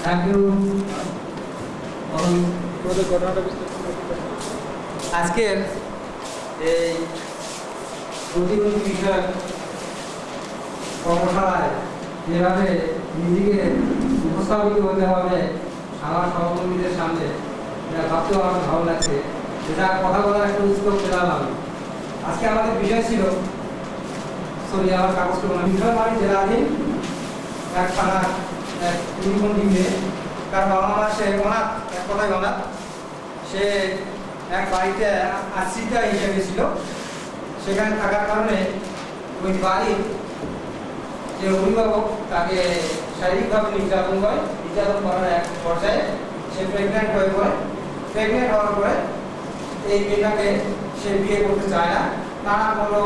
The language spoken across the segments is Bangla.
Thank you. আজকের এই প্রতিবন্ধী বিষয়ক কর্মশালায় যেভাবে নিজেকে উপস্থাপিত হতে হবে আমার সহকর্মীদের সামনে, এটা ভাবতেও আমার ভালো লাগছে। এটা কথা বলার একটা উৎসব পেলাম আমি। আজকে আমাদের বিষয় ছিল, আমার কাগজটা বাড়ি জেলাধীন এক থানার এক প্রতিবন্ধী মেয়ে, তার বাবা মা সে অনাথ, এক কথায় অনাথ। সে এক বাড়িতে আশ্রিতা হিসেবে ছিল। সেখানে থাকার কারণে ওই বাড়ির যে অভিভাবক তাকে শারীরিকভাবে নির্যাতন করার এক পর্যায়ে সে প্রেগনেন্ট হয়ে পড়ে। প্রেগনেন্ট হওয়ার পরে এই মেয়েটাকে সে বিয়ে করতে চায় না, নানা কোনো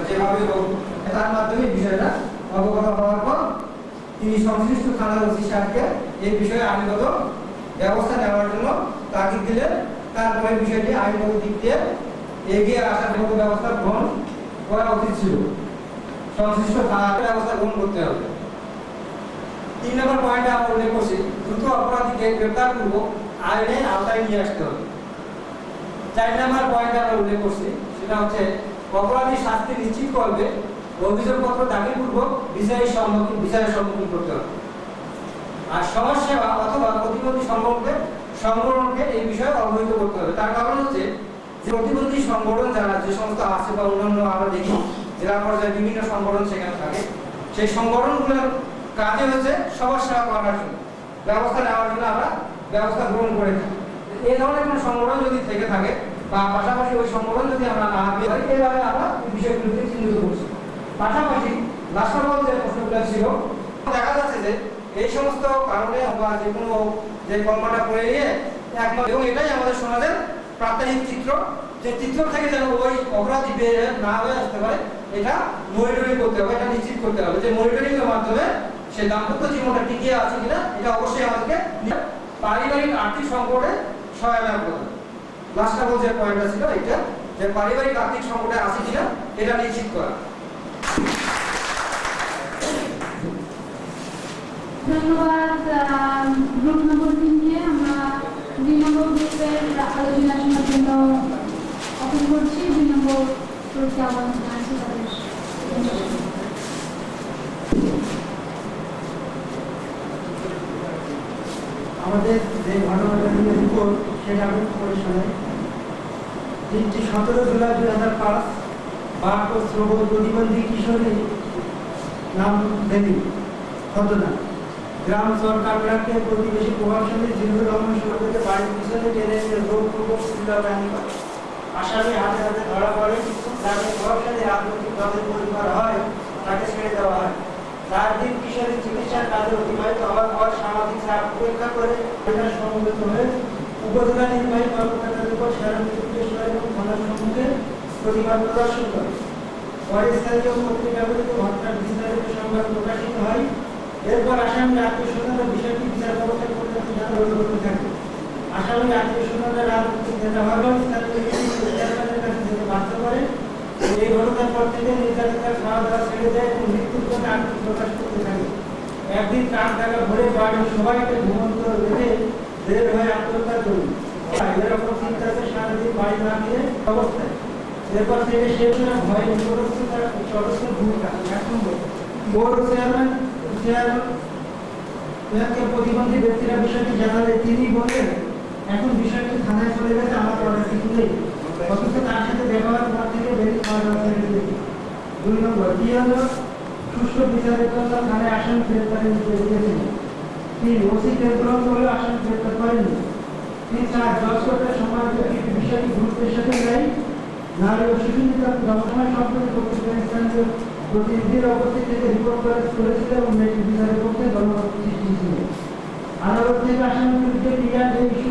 যেভাবে হোক তার মাধ্যমে বিষয়টা অবগত হওয়ার পর তিনি সংশ্লিষ্ট থানার ওসি সাহেবকে এই বিষয়ে আইনগত ব্যবস্থা নেওয়ার জন্য তাগিদ দিলেন। তারপরে বিষয়টি আইনগত দিক দিয়ে এগিয়ে আসার মতো ব্যবস্থা গ্রহণ করা উচিত ছিল। সংশ্লিষ্ট থানার ব্যবস্থা গ্রহণ করতে হবে। 3 নম্বর পয়েন্টে আমরা উল্লেখ করছি, দ্রুত অপরাধীকে গ্রেপ্তার পূর্বক আইনের আওতায় নিয়ে আসতে হবে। 4 নম্বর পয়েন্টে আমরা উল্লেখ করছি, সেটা হচ্ছে অপরাধী শাস্তি নিশ্চিত করবে অভিযোগপত্র দাখিল পূর্বক বিচারের সম্মুখীন করতে হবে। আর সমাজসেবা অথবা প্রতিবন্ধী সংগঠনকে এই বিষয়ে অবহিত করতে হবে। তার কারণ হচ্ছে যে প্রতিবন্ধী সংগঠন যারা যে সমস্ত আছে বা অন্যান্য আমরা দেখি জেলা পর্যায়ে বিভিন্ন সংগঠন সেখানে থাকে, সেই সংগঠনগুলোর কাজে হচ্ছে সবার সেবা করার জন্য, ব্যবস্থা নেওয়ার জন্য আমরা ব্যবস্থা গ্রহণ করে থাকি। এই ধরনের কোনো সংগঠন যদি থেকে থাকে বা পাশাপাশি ওই সংগঠন যদি আমরা না পেয়ে থাকি, এইভাবে আমরা এই বিষয়গুলোকে চিহ্নিত করছি। পাশাপাশি রাষ্ট্রপতি যে প্রশ্নগুলো ছিল, দেখা যাচ্ছে যে এই সমস্ত কারণে বা যে কোনো যে কর্মটা করে নিয়ে একমত, এবং এটাই আমাদের সমাজের প্রাত্যহিক চিত্র, যে চিত্র থেকে যেন ওই অপরাধী বের না হয়ে আসতে পারে, এটা মনিটরিং করতে হবে, এটা নিশ্চিত করতে হবে যে মনিটরিং এর মাধ্যমে সে দাম্পত্য জীবনটা টিকিয়ে আছে কিনা, এটা অবশ্যই আমাদেরকে পারিবারিক আর্থিক সংকটে সহায়তা করতে হবে। লাস্ট যে পয়েন্টটা ছিল এটা, যে পারিবারিক আর্থিক সংকটে আছে কিনা এটা নিশ্চিত করা। ধন্যবাদ। গ্রুপ নম্বর 3 নিয়ে আমরা 2 নম্বর গ্রুপের আলোচনা শোনার জন্য অপেক্ষা করছি। 2 নম্বর গ্রুপকে আহ্বান জানাচ্ছি তাদের। আমাদের যে ঘটনাটা নিয়ে রিপোর্ট সেটা আমি করে শোনাই। 17 জুলাই 2005 বাক ও শ্রবণ প্রতিবন্ধী কিশোরী নাম দেবী ঘটনা গ্রাম সরকারকে প্রতিবেশী প্রভাবশালী জিল্লুর রহমান সড়কে বাড়ির পিছনে টেনে নিয়ে জোরপূর্বক শ্লীলতাহানি করে। আসামি হাতে হাতে ধরা পড়ে। যাকে প্রভাবশালী রাজনৈতিক দলের পরিবার হয় তাকে ছেড়ে দেওয়া হয়। 4 দিন কিশোরী চিকিৎসার কাজে অতিবাহিত হওয়ার পর সামাজিক চাপ উপেক্ষা করে সমবেত হয়ে উপজেলা নির্বাহী কর্মকর্তাদের উপর সারা এবং থানার সম্মুখে প্রতিবাদ প্রদর্শন করে। পরে স্থানীয় পত্রিকাগুলিতে ঘটনার বিস্তারিত সংবাদ প্রকাশিত হয়। এরপর আসামির আত্মীয়স্বজনরা বিষয়টি বিচার ব্যবস্থা করতে থাকে। আসামির আত্মীয়স্বজনরা রাজনৈতিক নেতা হওয়ার স্থানীয় চেয়ারম্যানের কাছে যেতে বাধ্য করে। এই ঘটনার পর থেকে নির্যাতিতার খাওয়া দাওয়া ছেড়ে দেয় এবং মৃত্যুর জন্য আত্মীয় প্রকাশ করতে থাকে। একদিন কাক ডাকা ভরে বাড়ির সবাইকে ঘুমন্ত রেখে বের হয়ে আত্মহত্যা করি। এরকম চিন্তাতে সারাদিন বাড়ি না ফিরে অবস্থায়। এরপর থেকে সে ভয় নিকটস্থ তার সদস্য ভূমিকা। 1 নম্বর পৌর চেয়ারম্যানকে প্রতিবন্ধী ব্যক্তিরা বিষয়টি জানালে তিনি বললেন, এখন বিষয়টি থানায় চলে গেছে, আমার করার কিছু নেই। অথচ তার সাথে ব্যবহার পর থেকে বেরিয়ে খাওয়া দাওয়া ছেড়ে দিয়েছি। 2 নম্বর কি হলো, সুষ্ঠু বিচারের জন্য থানায় আসামি গ্রেপ্তারের নির্দেশ দিয়েছেন। 3 ওসি গ্রেপ্তার করলেও আসামি গ্রেপ্তার করেনি। 4 জজ কোর্টের সময় বিষয়টি গুরুত্বের সাথে নেয়। নারী ও শিশু নির্যাতন গবেষণা সম্পর্কে কর্তৃপক্ষের প্রতিনিধির উপস্থিতিতে রিপোর্ট করেছিল এবং মেয়েটি বিচারের পক্ষে জনমত সৃষ্টি ছিল। আদালত থেকে আসামির বিরুদ্ধে ক্রিয়ার যে ইস্যু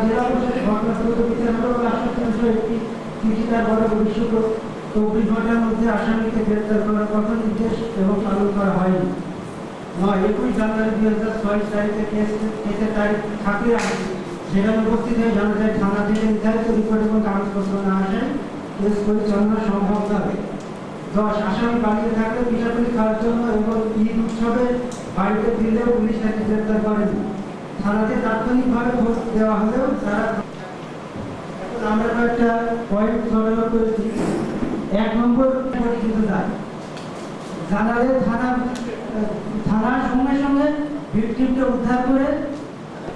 জেলা প্রশাসনের ঘটনা দ্রুত বিচার হলো বলে আশ্বাস একটি চিঠি তার বড় ভবিষ্যৎ 24 ঘন্টার মধ্যে আসামিকে গ্রেপ্তার করার কথা নির্দেশ এবং পালন করা হয়নি। 21 জানুয়ারি 2006 তারিখে কেসের তারিখ থাকলে সেখানে উপস্থিত হয়ে জানা যায় থানা থেকে নির্ধারিত রিপোর্ট এবং কাগজপত্র না আসে কেস পরিচালনা সম্ভব নয়। 10 আসামি বাড়িতে থাকলে পিঠাপুলি খাওয়ার জন্য এবং ঈদ উৎসবে বাড়িতে ফিরলেও পুলিশ তাকে গ্রেপ্তার করেনি। তাৎক্ষণিকভাবে ভোট দেওয়া হলেও তারা এখন আমরা কয়েকটা পয়েন্ট সরল করেছি। 1 নম্বর পরিচিত দায়, জানালে থানার সঙ্গে সঙ্গে ভিকটিমকে উদ্ধার করে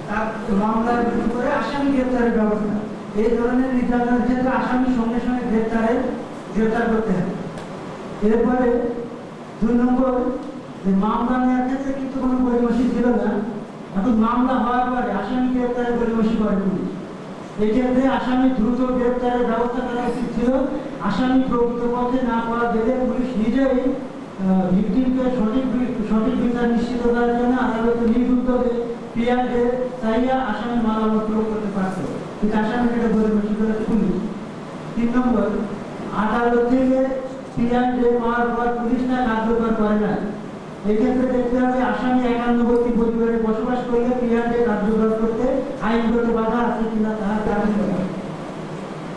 তার মামলার রুজু করে আসামি গ্রেপ্তারের ব্যবস্থা। এই ধরনের নির্যাতনের ক্ষেত্রে আসামি সঙ্গে সঙ্গে গ্রেপ্তার করতে হবে। এরপরে 2 নম্বর, যে মামলা নেওয়ার ক্ষেত্রে কিন্তু কোনো পরিবেশী ছিল না, এখন মামলা হওয়ার পরে আসামি গ্রেপ্তারের পরিবেশী করে পুলিশ। এক্ষেত্রে আসামি দ্রুত গ্রেপ্তারের ব্যবস্থা করা উচিত ছিল। আসামি প্রকৃতপক্ষে না পাওয়া গেলে পুলিশ নিজেই ভিকটিমকে সঠিক বিচার নিশ্চিত করার জন্য আদালতে নিজ উদ্যোগে পিআরকে চাইয়া আসামি মামলা প্রয়োগ করতে পারত, কিন্তু আসামিকে পরিবেশী করে পুলিশ। 3 নম্বর, আদালত থেকে পিআরকে পাওয়ার পর পুলিশ তা কার্যকর করে না। এক্ষেত্রে দেখতে হবে আসামি একান্নবর্তী পরিবারে বসবাস করলে পিআরকে কার্যকর করতে আইনগত বাধা আছে কিনা তাহার কারণ করা।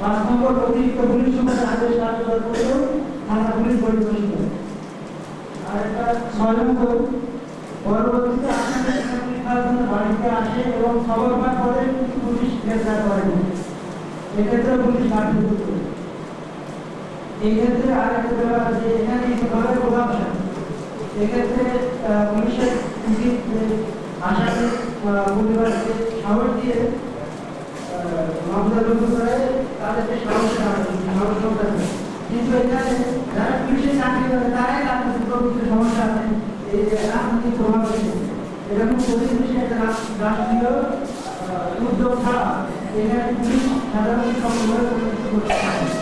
5 নম্বর, অতিরিক্ত পুলিশ সুপারের আদেশ কার্যকর করলেও থানা পুলিশ পরিবেশন করে। আর একটা 6 নম্বর, পরবর্তীতে আসামি তাৎক্ষণিকভাবে জন্য বাড়িতে আসে এবং খবর পাওয়ার পরে পুলিশ গ্রেপ্তার করে না, এক্ষেত্রে পুলিশ কার্যকর করে। এই ক্ষেত্রে আরেকটা ব্যাপার আছে, এখানে ঘরের প্রভাবশালী, এক্ষেত্রে পুলিশের উচিত আসামি পরিবারকে সাহস দিয়ে মামলা রুজু করে তাদেরকে সাহস দেওয়া। কিন্তু এখানে যারা পুলিশের চাকরি করে তারাই রাজনৈতিক প্রকৃতির সমস্যা আছে, এই যে রাজনৈতিক প্রভাব এরকম পরিবেশে একটা রাষ্ট্রীয় উদ্যোগ ছাড়া এখানে পুলিশ সাধারণত সম্পূর্ণ কোনো কিছু করতে পারে না।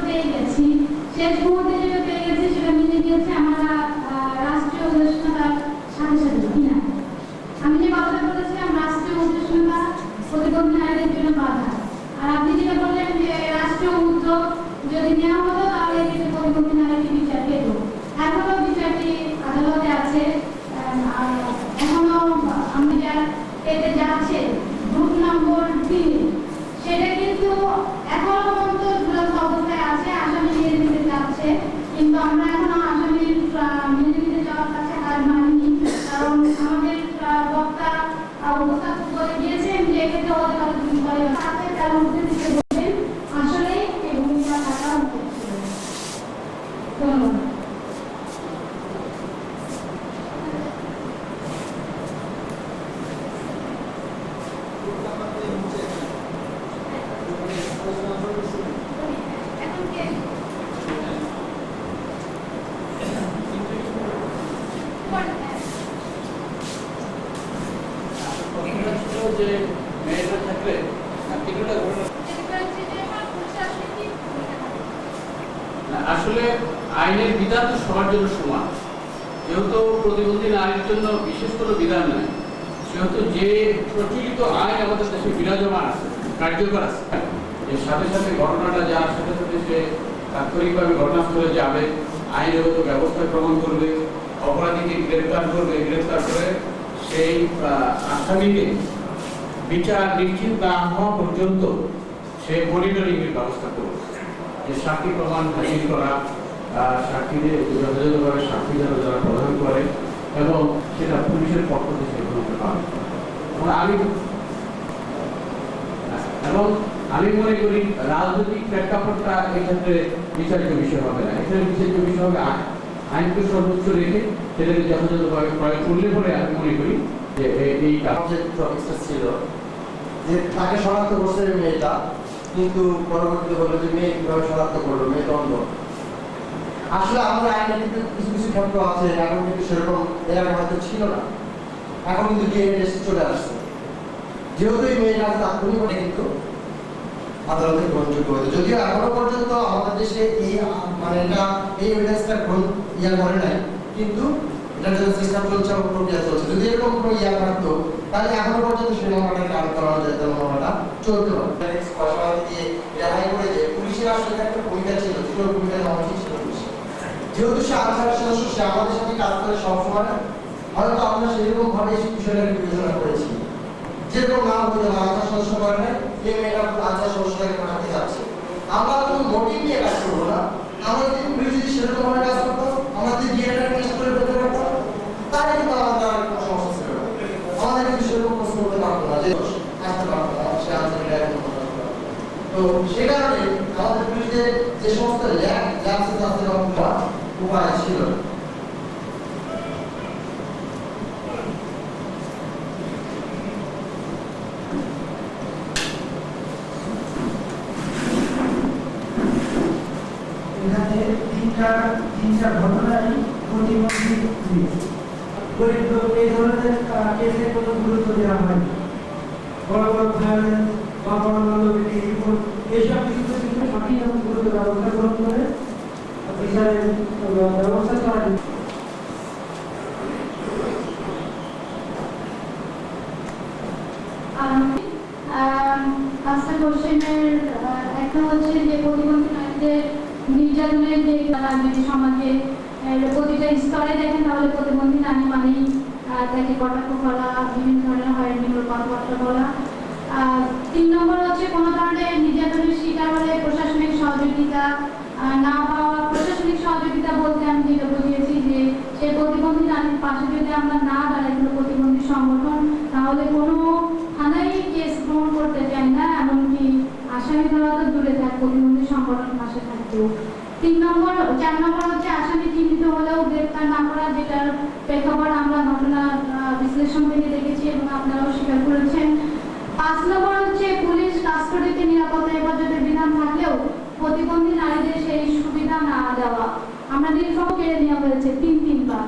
পেয়ে গেছি, শেষ মুহূর্তে যেটা পেয়ে গেছি সেটা মিলে গিয়েছে আমরা রাষ্ট্রীয় উদ্দেশ্যতার সাথে সাথে কিনা। আমি যে কথাটা বলেছিলাম রাষ্ট্রীয় উদ্দেশ্যতা প্রতিবন্ধী নারীদের জন্য বাধা, আর আপনি যেটা বললেন যে রাষ্ট্রীয় উদ্যোগ যদি নেওয়া হতো তাহলে কিন্তু প্রতিবন্ধী নারীকে বিচার পেত। এখনো বিচারটি আদালতে আছে, এখনো আমি যা পেতে যাচ্ছে গ্রুপ নম্বর 3 সেটা কিন্তু এখনো পর্যন্ত ঝুলন্ত অবস্থায় আছে, আসামি মেনে নিতে যাচ্ছে, কিন্তু আমরা এখনো আসামির মেনে নিতে যাওয়ার কাছে হার মানিনি, কারণ আমাদের বক্তা উপস্থাপক বলে দিয়েছেন যে এক্ষেত্রে ওদের কাছে দুটি করে আছে, তার মধ্যে থেকে বলবেন আসলে এই ভূমিকা থাকা উচিত ছিল। ধন্যবাদ। যে মেয়েটা থাকলে আসলে আইনের বিধান তো সবার জন্য সমান, যেহেতু প্রতিবন্ধী নারীর জন্য বিশেষ কোনো বিধান নাই, সেহেতু যে প্রচলিত আইন আমাদের দেশে বিরাজমান আছে, কার্যকর আছে, এর সাথে সাথে ঘটনাটা যাওয়ার সাথে সাথে সে তাৎক্ষণিকভাবে ঘটনাস্থলে যাবে, আইনগত ব্যবস্থা গ্রহণ করবে, অপরাধীকে গ্রেপ্তার করবে, গ্রেপ্তার করে সেই আসামিকে বিচার নিশ্চিত না হওয়া পর্যন্ত সে মনিটরিং এর ব্যবস্থা করবে, যে সাক্ষী প্রমাণ হাজির করা, সাক্ষীদের যথাযথভাবে সাক্ষী যারা প্রদান করে এবং সেটা পুলিশের পক্ষ থেকে সেগুলোকে পাবে। আমি মনে করি রাজনৈতিক প্রেক্ষাপটটা এক্ষেত্রে বিচারিত বিষয় হবে না, এখানে বিচারিত বিষয় হবে আইনকে সর্বোচ্চ রেখে সেটাকে যথাযথভাবে প্রয়োগ করলে পরে আমি মনে করি যে এই ছিল যে তাকে শনাক্ত করছে মেয়েটা, কিন্তু পরবর্তীতে বললো যে মেয়ে কিভাবে শনাক্ত করলো, মেয়ে অন্ধ। আসলে আমাদের আইনে কিন্তু কিছু কিছু ক্ষেত্র আছে এখন কিন্তু সেরকম এর আগে হয়তো ছিল না, এখন কিন্তু ডিএনএ টেস্ট চলে আসছে, যেহেতু এই মেয়েটা তাৎক্ষণিক কিন্তু আদালতে গ্রহণযোগ্য হতো। যদিও এখনো পর্যন্ত আমাদের দেশে এই মানে এটা এই এভিডেন্সটা করে নাই, কিন্তু এটার জন্য সিস্টেম চলছে এবং প্রক্রিয়া চলছে। যদি এরকম কোনো থাকতো তাহলে এখনো পর্যন্ত সেই মামলাটা কাজ করানো যেত, মামলাটা চলতে পারে। দিয়ে রেহাই করে যে পুলিশের আসলে একটা ভূমিকা ছিল, ছোট ভূমিকা নেওয়া উচিত ছিল পুলিশের। যেহেতু সে আনসার সদস্য, সে আমাদের সাথে কাজ করে সবসময়, হয়তো আমরা সেরকম ভাবে এই বিষয়টাকে বিবেচনা করেছি। যেরকম নাম হতে আনসার সদস্য করে নাই, এই মেয়েটা আনসার সদস্যটাকে পাঠাতে যাচ্ছে, আমরা কোনো মোটিভ নিয়ে কাজ করবো না। আমরা যদি পুলিশ যদি সেরকম ভাবে কাজ সে কারণে আমাদের বিরুদ্ধে যে সমস্ত ল্যাপসেস আছে উপায় ছিল। এখানে তিনটা ঘটনায় প্রতিবন্ধী গরিব লোক এই ধরনের কেসে কোনো গুরুত্ব দেওয়া হয়নি। বড় বড় ভায়োলেন্স বা বড় মানবিক রিপোর্ট এইসব কিছুতে কিন্তু সঠিক এবং গুরুত্ব ব্যবস্থা গ্রহণ করে বিচারের ব্যবস্থা করা হয়। পাঁচটা কোশ্চেনের একটা হচ্ছে যে প্রতিবন্ধী নারীদের নির্যাতনের যে সমাজে প্রতিটা স্তরে দেখেন তাহলে প্রতিবন্ধী নারী মানেই তাকে কটাক্ষ করা, বিভিন্ন ধরনের হয়রানিমূলক কথাবার্তা বলা। 3 নম্বর হচ্ছে কোনো ধরনের নির্যাতনের শিকার হলে প্রশাসনিক সহযোগিতা না পাওয়া। প্রশাসনিক সহযোগিতা বলতে আমি যেটা বুঝিয়েছি যে সেই প্রতিবন্ধী নারীর পাশে যদি আমরা না দাঁড়াই কোনো প্রতিবন্ধী সংগঠন, তাহলে কোনো থানায় কেস গ্রহণ করতে চায় না, এমনকি আসামি ধরা তো দূরে থাক, প্রতিবন্ধী সংগঠন পাশে থাকতেও। 4 নম্বর হচ্ছে আসামি চিহ্নিত হলেও গ্রেপ্তার না করা, যেটার প্রেক্ষাপট আমরা ঘটনা বিশ্লেষণ থেকে দেখেছি এবং আপনারাও স্বীকার করেছেন। 5 নম্বর হচ্ছে পুলিশ কাস্টডিতে নিরাপত্তা হেফাজতের বিধান থাকলেও প্রতিবন্ধী নারীদের সেই সুবিধা না দেওয়া। আমরা নীলফাও কেড়ে নেওয়া হয়েছে 3বার।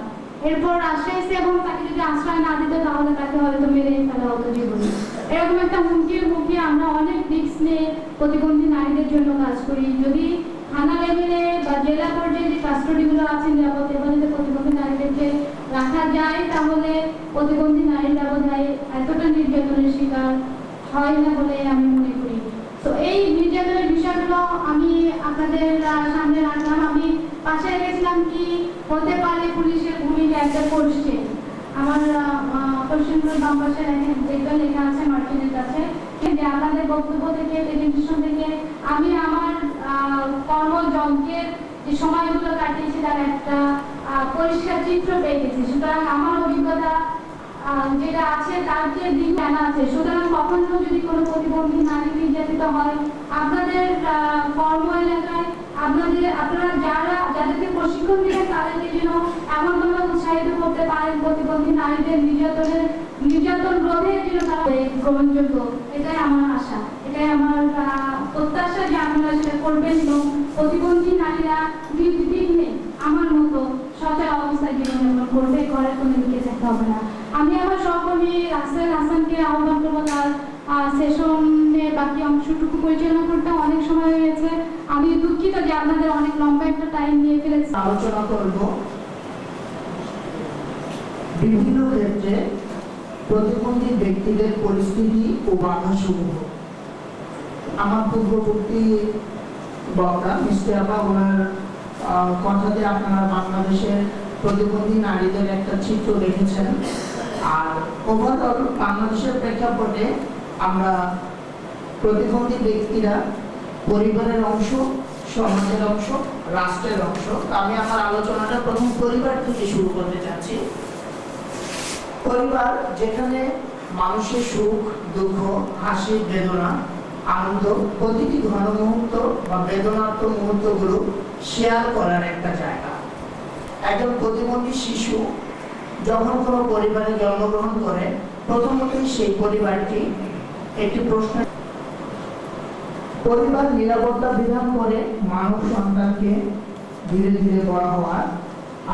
এরপর আশ্রয় এবং তাকে যদি আশ্রয় না দিত তাহলে তাকে হয়তো মেরেই ফেলা হতো জীবনে। এরকম একটা হুমকির মুখে আমরা অনেক রিস্ক নিয়ে প্রতিবন্ধী নারীদের জন্য কাজ করি। যদি থানা লেভেলে বা জেলা পর্যায়ে যে কাস্টডিগুলো আছে নিরাপত্তা হেফাজতে প্রতিবন্ধী নারীদেরকে রাখা যায়, তাহলে প্রতিবন্ধী নারীরা বোধহয় এতটা নির্যাতনের শিকার হয় না বলে আমি মনে করি। তো এই নির্যাতনের বিষয়গুলো আমি আপনাদের সামনে রাখলাম। আমি পাশে রেখেছিলাম কি হতে পারে পুলিশের ভূমিকা একটা কোশ্চেন। আমার কোশ্চেনগুলো বাম পাশে দেখবেন লেখা আছে মার্টিনের কাছে, যে আপনাদের বক্তব্য থেকে প্রেজেন্টেশন থেকে আমি আমার কর্মযজ্ঞের যে সময়গুলো কাটিয়েছি তার একটা পরিষ্কার চিত্র পেয়ে গেছি। সুতরাং আমার অভিজ্ঞতা যেটা আছে তার যে দিক জানা আছে। সুতরাং কখনো যদি কোনো প্রতিবন্ধী নারী নির্যাতিত হয়, আপনাদের কর্ম এলাকায় আপনারা যাদেরকে প্রশিক্ষণ দিবেন তাদেরকে যেন এমনভাবে উৎসাহিত করতে পারেন প্রতিবন্ধী নারীদের নির্যাতন রোধের জন্য তারা গ্রহণযোগ্য। এটাই আমার আশা, এটাই আমার প্রত্যাশা যে আপনারা সেটা করবেন এবং প্রতিবন্ধী নারীরা নির্বিঘ্নে আমার মতো সচল অবস্থায় জীবনযাপন করবে, ঘরের কোনো দিকে যেতে হবে না। আমি আমার সহকর্মী রাসেল হাসানকে আহ্বান করবো তার সেশনের বাকি অংশটুকু পরিচালনা করতে। অনেক সময় হয়ে গেছে, আমি দুঃখিত যে আপনাদের অনেক লম্বা একটা টাইম নিয়ে ফেলেছি। আলোচনা করব বিভিন্ন ক্ষেত্রে প্রতিবন্ধী ব্যক্তিদের পরিস্থিতি ও বাধা সমূহ। আমার পূর্ববর্তী বক্তা মিস্টার আপা ওনার কথাতে আপনারা বাংলাদেশের প্রতিবন্ধী নারীদের একটা চিত্র দেখেছেন। আর ওভারঅল বাংলাদেশের প্রেক্ষাপটে আমরা প্রতিবন্ধী ব্যক্তিরা পরিবারের অংশ, সমাজের অংশ, রাষ্ট্রের অংশ। আমি আমার আলোচনাটা প্রথম পরিবার থেকে শুরু করতে চাচ্ছি। পরিবার যেখানে মানুষের সুখ, দুঃখ, হাসি, বেদনা, আনন্দ, প্রতিটি ঘন মুহূর্ত বা বেদনার্থ মুহূর্তগুলো শেয়ার করার একটা জায়গা। একজন প্রতিবন্ধী শিশু যখন কোনো পরিবারে জন্মগ্রহণ করে, প্রথমতই সেই পরিবারটি একটি প্রশ্ন, পরিবার নিরাপত্তা বিধান করে মানব সন্তানকে ধীরে ধীরে বড় হওয়ার।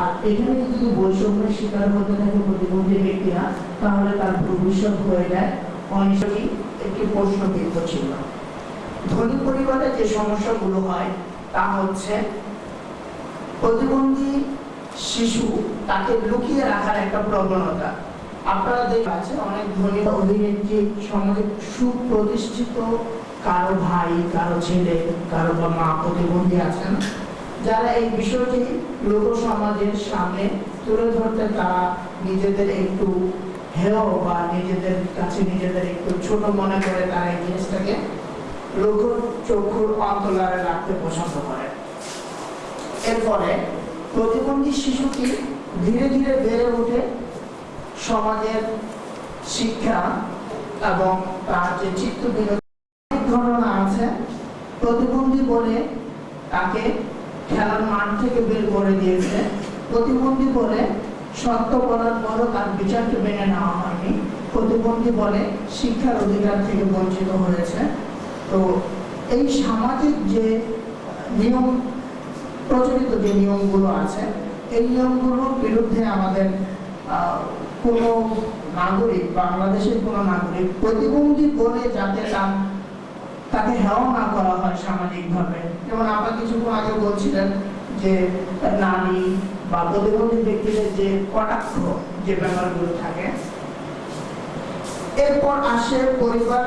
আর এখানে যদি বৈষম্যের শিকার হতে থাকে প্রতিবন্ধী ব্যক্তিরা, তাহলে তার ভবিষ্যৎ হয়ে যায় অনিশ্চয়ই একটি প্রশ্নবিদ্ধ ছিল। ধনী পরিবারে যে সমস্যাগুলো হয় তা হচ্ছে প্রতিবন্ধী শিশু তাকে লুকিয়ে রাখার একটা প্রবণতা। আপনারা দেখেছেন অনেক ধনী অভিনেত্রী সমাজে সুপ্রতিষ্ঠিত, কারো ভাই, কারো ছেলে, কারো বা মা প্রতিবন্ধী আছেন, যারা এই বিষয়টি লোক সমাজের সামনে তুলে ধরতে তারা নিজেদের একটু হেয় বা নিজেদের কাছে নিজেদের একটু ছোট মনে করে তারা এই জিনিসটাকে লোক চক্ষুর অন্তরালে রাখতে পছন্দ করে। এরপরে প্রতিবন্ধী শিশুটি ধীরে ধীরে বেড়ে ওঠে, সমাজের শিক্ষা এবং তার যে চিত্ত বিনোদন ধারণা আছে প্রতিবন্ধী বলে তাকে খেলার মাঠ থেকে বের করে দিয়েছে, প্রতিবন্ধী বলে সত্য বলার পরও তার বিচারকে মেনে নেওয়া হয়নি, প্রতিবন্ধী বলে শিক্ষার অধিকার থেকে বঞ্চিত হয়েছে। তো এই সামাজিক যে নিয়ম, প্রচলিত যে নিয়মগুলো আছে, এই নিয়মগুলোর বিরুদ্ধে আমাদের কোনো নাগরিক, বাংলাদেশের কোনো নাগরিক প্রতিবন্ধী বলে যাতে তাকে হেয় না করা হয় সামাজিকভাবে। যেমন আপনারা কিছুক্ষণ আগে বলছিলেন যে নারী বা প্রতিবন্ধী ব্যক্তিদের যে কটাক্ষ যে ব্যাপারগুলো থাকে, এরপর আসে পরিবার,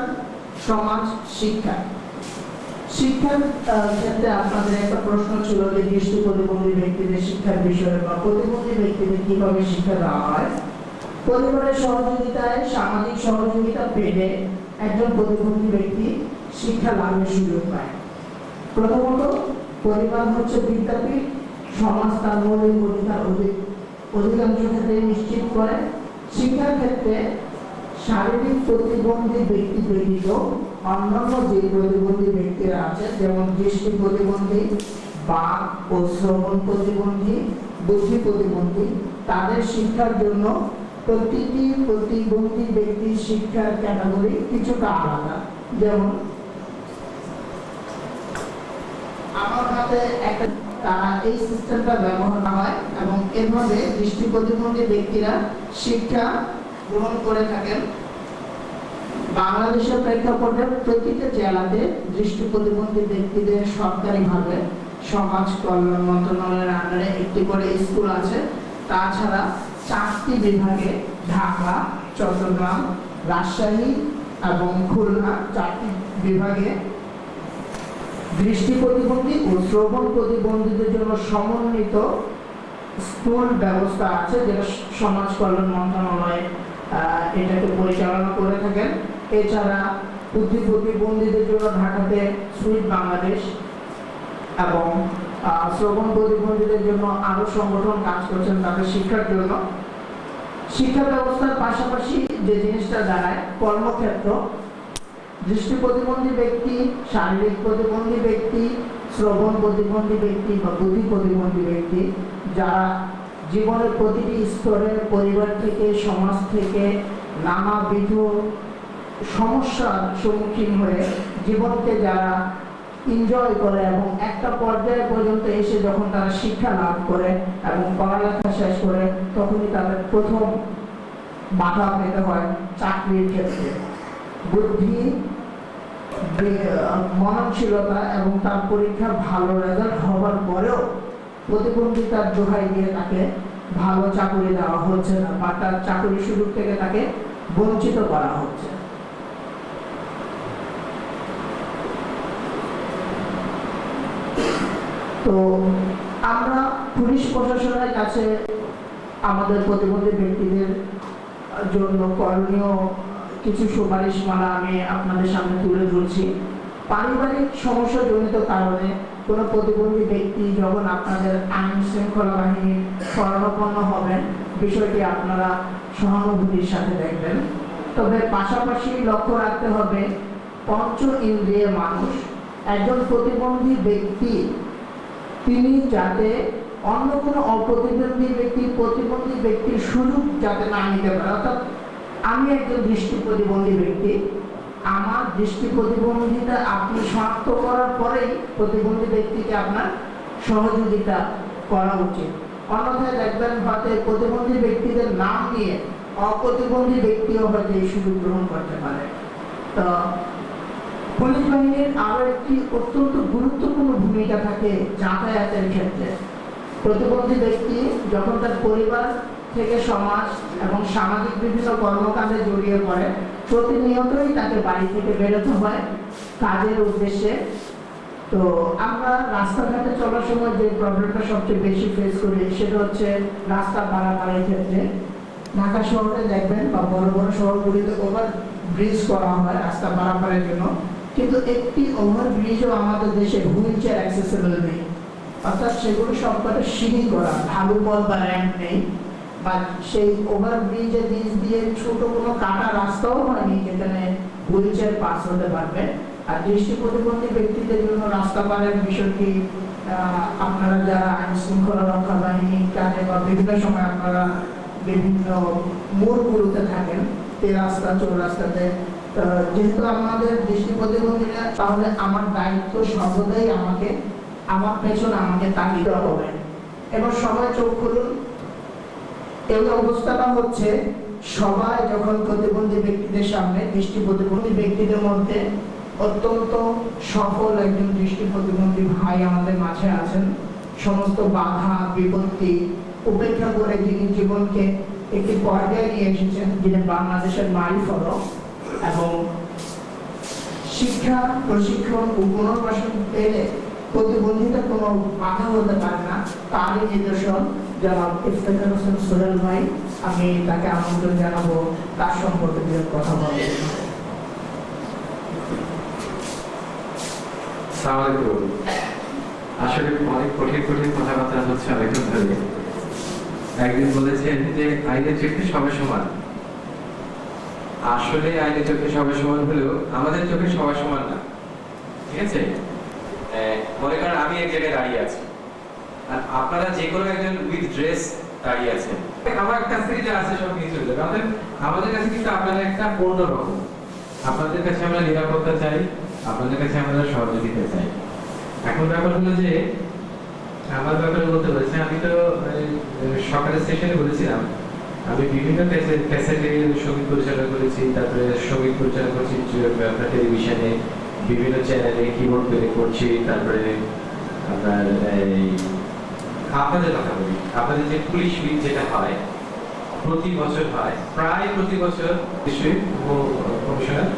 সমাজ, শিক্ষা। শিক্ষার ক্ষেত্রে আপনাদের একটা প্রশ্ন ছিল যে দৃষ্টি প্রতিবন্ধী ব্যক্তিদের শিক্ষার বিষয়ে বা প্রতিবন্ধী ব্যক্তিদের কিভাবে শিক্ষা দেওয়া হয়। পরিবারের সহযোগিতায়, সামাজিক সহযোগিতা পেলে একজন প্রতিবন্ধী ব্যক্তি শিক্ষা লাভের সুযোগ পায়। প্রথমত পরিবার হচ্ছে বিদ্যাপীঠ, সমাজ তার মৌলিক অধিকার অধিকাংশ ক্ষেত্রে নিশ্চিত করে। শিক্ষার ক্ষেত্রে শারীরিক প্রতিবন্ধী ব্যক্তি ব্যতীত অন্যান্য যে প্রতিবন্ধী ব্যক্তিরা আছে, যেমন দৃষ্টি প্রতিবন্ধী, বাক ও শ্রবণ প্রতিবন্ধী, বুদ্ধি প্রতিবন্ধী, তাদের শিক্ষার জন্য প্রতিটি প্রতিবন্ধী ব্যক্তির শিক্ষার ক্যাটাগরি কিছুটা আলাদা। যেমন আমার হাতে একটা, তারা এই সিস্টেমটা ব্যবহার হয় এবং এভাবে দৃষ্টি প্রতিবন্ধী ব্যক্তিরা শিক্ষা গ্রহণ করে থাকেন। বাংলাদেশের প্রেক্ষাপটে প্রতিটা জেলাতে দৃষ্টি প্রতিবন্ধী ব্যক্তিদের সরকারিভাবে সমাজ কল্যাণ মন্ত্রণালয়ের আন্ডারে একটি করে স্কুল আছে। তাছাড়া 4টি বিভাগে, ঢাকা, চট্টগ্রাম, রাজশাহী এবং খুলনা, 4টি বিভাগে দৃষ্টি প্রতিবন্ধী ও শ্রবণ প্রতিবন্ধীদের জন্য সমন্বিত স্কুল ব্যবস্থা আছে, যেটা সমাজ কল্যাণ মন্ত্রণালয় এটাকে পরিচালনা করে থাকেন। এছাড়া বুদ্ধি প্রতিবন্ধীদের জন্য ঢাকাতে সুইট বাংলাদেশ এবং শ্রবণ প্রতিবন্ধীদের জন্য আরো সংগঠন কাজ করছেন তাদের শিক্ষার জন্য। শিক্ষা ব্যবস্থার পাশাপাশি যে জিনিসটা দাঁড়ায়, কর্মক্ষেত্র, দৃষ্টি প্রতিবন্ধী ব্যক্তি, শারীরিক প্রতিবন্ধী ব্যক্তি, শ্রবণ প্রতিবন্ধী ব্যক্তি বা বুদ্ধি প্রতিবন্ধী ব্যক্তি যারা জীবনের প্রতিটি স্তরে, পরিবার থেকে, সমাজ থেকে নানাবিধ সমস্যার সম্মুখীন হয়ে জীবনকে যারা এনজয় করে এবং একটা পর্যায় পর্যন্ত এসে যখন তারা শিক্ষা লাভ করে এবং পড়ালেখা শেষ করে, তখনই তাদের প্রথম বাধা পেতে হয় চাকরির ক্ষেত্রে। বুদ্ধি, মননশীলতা এবং তার পরীক্ষা ভালো রেজাল্ট হওয়ার পরেও প্রতিবন্ধিতার দোহাই দিয়ে তাকে ভালো চাকরি দেওয়া হচ্ছে না বা তার চাকরির সুযোগ থেকে তাকে বঞ্চিত করা হচ্ছে। তো আমরা পুলিশ প্রশাসনের কাছে আমাদের প্রতিবন্ধী ব্যক্তিদের জন্য করণীয় কিছু সুপারিশমালা আমি আপনাদের সামনে তুলে ধরছি। পারিবারিক সমস্যা জনিত কারণে কোনো প্রতিবন্ধী ব্যক্তি যখন আপনাদের আইন শৃঙ্খলা বাহিনীর শরণাপন্ন হবেন, বিষয়টি আপনারা সহানুভূতির সাথে দেখবেন। তবে পাশাপাশি লক্ষ্য রাখতে হবে, পঞ্চ ইন্দ্রিয়ের মানুষ একজন প্রতিবন্ধী ব্যক্তি তিনি যাতে অন্য কোনো অপ্রতিবন্ধী ব্যক্তি প্রতিবন্ধী ব্যক্তির সুযোগ যাতে না নিতে পারে। অর্থাৎ আমি একজন দৃষ্টি প্রতিবন্ধী ব্যক্তি, আমার দৃষ্টি প্রতিবন্ধিতা আপনি শনাক্ত করার পরেই প্রতিবন্ধী ব্যক্তিকে আপনার সহযোগিতা করা উচিত। অন্যথায় দেখবেন হয়তো প্রতিবন্ধী ব্যক্তিদের নাম নিয়ে অপ্রতিবন্ধী ব্যক্তিও হয়তো এই সুযোগ গ্রহণ করতে পারে। তো পুলিশ বাহিনীর আরো একটি অত্যন্ত গুরুত্বপূর্ণ ভূমিকা থাকে যাতায়াতের ক্ষেত্রে। প্রতিবন্ধী ব্যক্তি যখন তার পরিবার থেকে সমাজ এবং সামাজিক বিভিন্ন কর্মকাণ্ডে জড়িয়ে পড়ে, প্রতিনিয়তই তাকে বাড়ি থেকে বেরোতে হয় কাজের উদ্দেশ্যে। তো আমরা রাস্তাঘাটে চলার সময় যে প্রবলেমটা সবচেয়ে বেশি ফেস করি সেটা হচ্ছে রাস্তা পারাপারের ক্ষেত্রে। ঢাকা শহরে দেখবেন বা বড় বড় শহরগুলিতে ওভার ব্রিজ করা হয় রাস্তা পারাপারের জন্য, কিন্তু একটি ওভার ব্রিজও আমাদের দেশে হুইল চেয়ার অ্যাক্সেসিবল নেই। অর্থাৎ সেগুলো সবকটা সিঁড়ি করা, ঢালু পথ বা র্যাম্প নেই, বা সেই ওভার ব্রিজের নিচ দিয়ে ছোট কোনো কাটা রাস্তাও হয়নি যেখানে হুইল চেয়ার পাস হতে পারবে। আর দৃষ্টি প্রতিবন্ধী ব্যক্তিদের জন্য রাস্তা পারের বিষয়টি আপনারা যারা আইন শৃঙ্খলা রক্ষা বাহিনী কাজে বা বিভিন্ন সময় আপনারা বিভিন্ন মোড়গুলোতে থাকেন, এই রাস্তা চৌরাস্তাতে, যেহেতু আমাদের দৃষ্টি প্রতিবন্ধীরা, তাহলে আমার দায়িত্ব সর্বদাই আমার পেছনে আমাকে তাকিয়ে হবে। এবার সবাই চোখ খুলুন। এই অবস্থাটা হচ্ছে সবাই যখন প্রতিবন্ধী ব্যক্তিদের সামনে, দৃষ্টি প্রতিবন্ধী ব্যক্তিদের মধ্যে অত্যন্ত সফল একজন দৃষ্টি প্রতিবন্ধী ভাই আমাদের মাঝে আছেন। সমস্ত বাধা বিপত্তি উপেক্ষা করে যিনি জীবনকে একটি পর্যায়ে নিয়ে এসেছেন, যিনি বাংলাদেশের মাইল ফলক এবং শিক্ষা প্রশিক্ষণ ও পুনর্বাসন পেলে প্রতিবন্ধিতা কোনো বাধা হতে পারে না, তারই নিদর্শন জনাব ইফতেখার হোসেন সোহেল ভাই। আমি তাকে আমন্ত্রণ জানাবো তার সম্পর্কে দু কথা বলতে। আসলে অনেক কঠিন কঠিন কথাবার্তা হচ্ছে অনেকক্ষণ ধরে। একদিন বলেছেন যে আইনের চোখে সবাই সমান। আসলে আইনের চোখে সবাই সমান হলেও আমাদের চোখে সবাই সমান না, ঠিক আছে? মনে করেন আমি এক জায়গায় দাঁড়িয়ে আছি আর আপনারা যে কোনো একজন উইথ ড্রেস দাঁড়িয়ে আছেন, আমার কাছ থেকে যা আছে সব নিয়ে চলে যাবে। আমাদের কাছে কিন্তু আপনারা একটা অন্য রকম। আপনাদের কাছে আমরা নিরাপত্তা চাই, আপনাদের কাছে আমরা সহযোগিতা চাই। এখন ব্যাপার হলো যে আমার ব্যাপারে বলতে বলেছে, আমি তো সকালের সেশনে বলেছিলাম আমি বিভিন্ন ক্যাসেটে সঙ্গীত পরিচালনা করেছি, তারপরে সঙ্গীত পরিচালনা করছি আপনার টেলিভিশনে বিভিন্ন চ্যানেলে কিবোর্ড প্লে করছি, তারপরে আপনার আপনাদের কথা বলি, আপনাদের যে পুলিশ উইক যেটা হয় প্রতি বছর হয়, প্রায় প্রতি বছর কমিশনার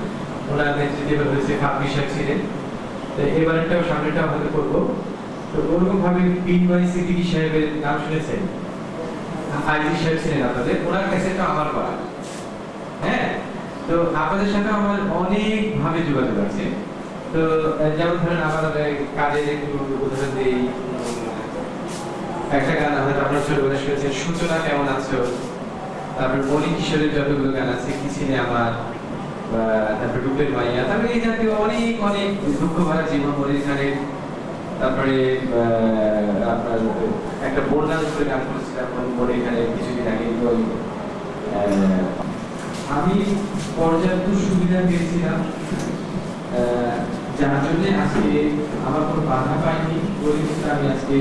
ওনার নেতৃত্বে হয়েছে, ফাঁকি সাহেব ছিলেন। এবারটাও সামনেটা আমাদের করবো। তো ওরকম ভাবে পিওয়াই সিদ্দিকী সাহেবের নাম শুনেছেন, আইজি সাহেব ছিলেন আপনাদের, ওনার ক্যাসেটটা আমার করা। হ্যাঁ, তো আপনাদের সাথে আমার অনেক ভাবে যোগাযোগ আছে। তো যেমন ধরেন আমাদের কাজের একটু উদাহরণ দিই, একটা গান হয়তো আপনার ছোটবেলায় শুনেছেন, সূচনা কেমন আছো, তারপর মনি কিশোরের যতগুলো গান আছে, কি ছিলে আমার, তারপরে রূপের মাইয়া, তারপরে এই জাতীয় অনেক অনেক দুঃখ ভরা জীবন মনির খানের। তারপরে আপনার একটা বন্যার উপরে গান করেছিলাম মনির খানের কিছুদিন আগে। আমি পর্যাপ্ত সুবিধা পেয়েছিলাম, যার জন্য আজকে আমার কোনো বাধা পাইনি, পরিচিত আমি আজকে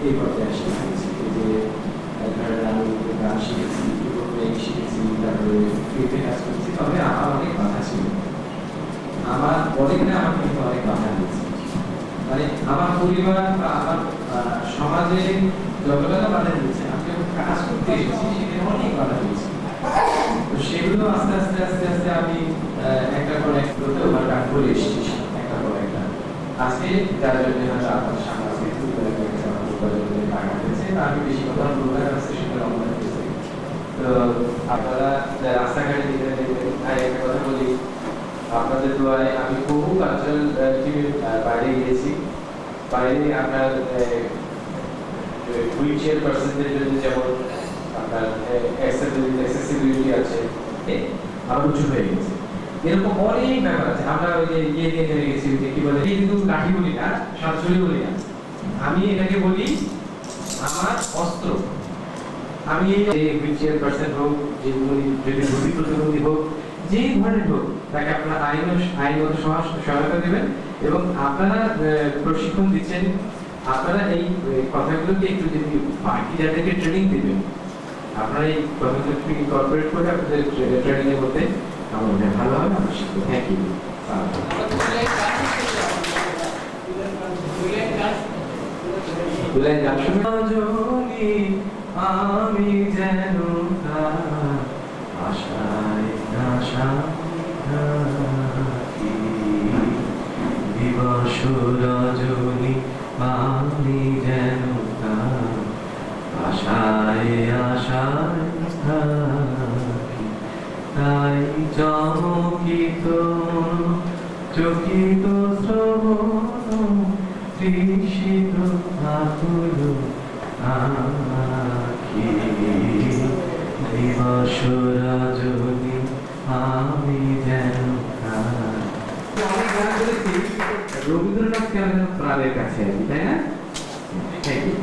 এই পর্যায়ে আসতে পেরেছি। যে আমি গান শিখেছি, শিখেছি, তারপরে ক্রিকেটে কাজ করছি, তবে আমার অনেক বাধা ছিল। আমার অনেক না, আমার কিন্তু অনেক বাধা দিয়েছে। মানে আমার পরিবার বা আমার সমাজে যতটা বাধা দিয়েছে, আমি যখন কাজ করতে এসেছি সেখানে অনেক বাধা দিয়েছি। তো সেগুলো আস্তে আস্তে আস্তে আস্তে আমি একটা পর একটা ওভারকাম করে এসেছি, একটা পর একটা। আজকে যার জন্য হয়তো আপনার সামনে আজকে আমি বেশি কথা বলবো না, সেটা রমনা হয়েছে। তো আপনারা রাস্তাঘাটে একটা কথা বলি, আপনাদের দোয়ায় আমি বহু কালচারাল টিমের বাইরে গিয়েছি। বাইরে আপনার হুইল চেয়ার পার্সনদের জন্য যেমন আপনার অ্যাক্সেসিবিলিটি আছে, আরো উঁচু হয়ে গেছে। এরকম অনেক ব্যাপার আছে। আমরা ওই যে ইয়ে দিয়ে চলে গেছি, কি বলে, কিন্তু লাঠি বলি না, সাতচুরি বলি না, আমি এটাকে বলি আমার অস্ত্র। আমি হুইল চেয়ার পার্সন হোক, যদি রোগী প্রতিবন্ধী হোক, যে ধরনের হোক, তাকে আপনারা আইনগত সহায়তা দেবেন এবং আপনারা প্রশিক্ষণ দিচ্ছেন। আপনারা এই কথাগুলোকে একটু যদি বাকি যাদেরকে ট্রেনিং দিবেন, আপনারা এই কথাগুলো ইনকর্পোরেট করে আপনাদের ট্রেনিং এর মধ্যে আমার মনে ভালো হবে। আমার শিখবো। Thank you. আমি যেন আশায় দিবস রজনী, আমি যেন আশায় আশায় তাই চমকিত চকিত শ্রবণ তৃষিত আকুল আখি দিবস রজনী, আমি যেন তো আমি গান বলেছি রবীন্দ্রনাথ কেন যেন প্রাণের কাছে আর কি, তাই না? Thank you.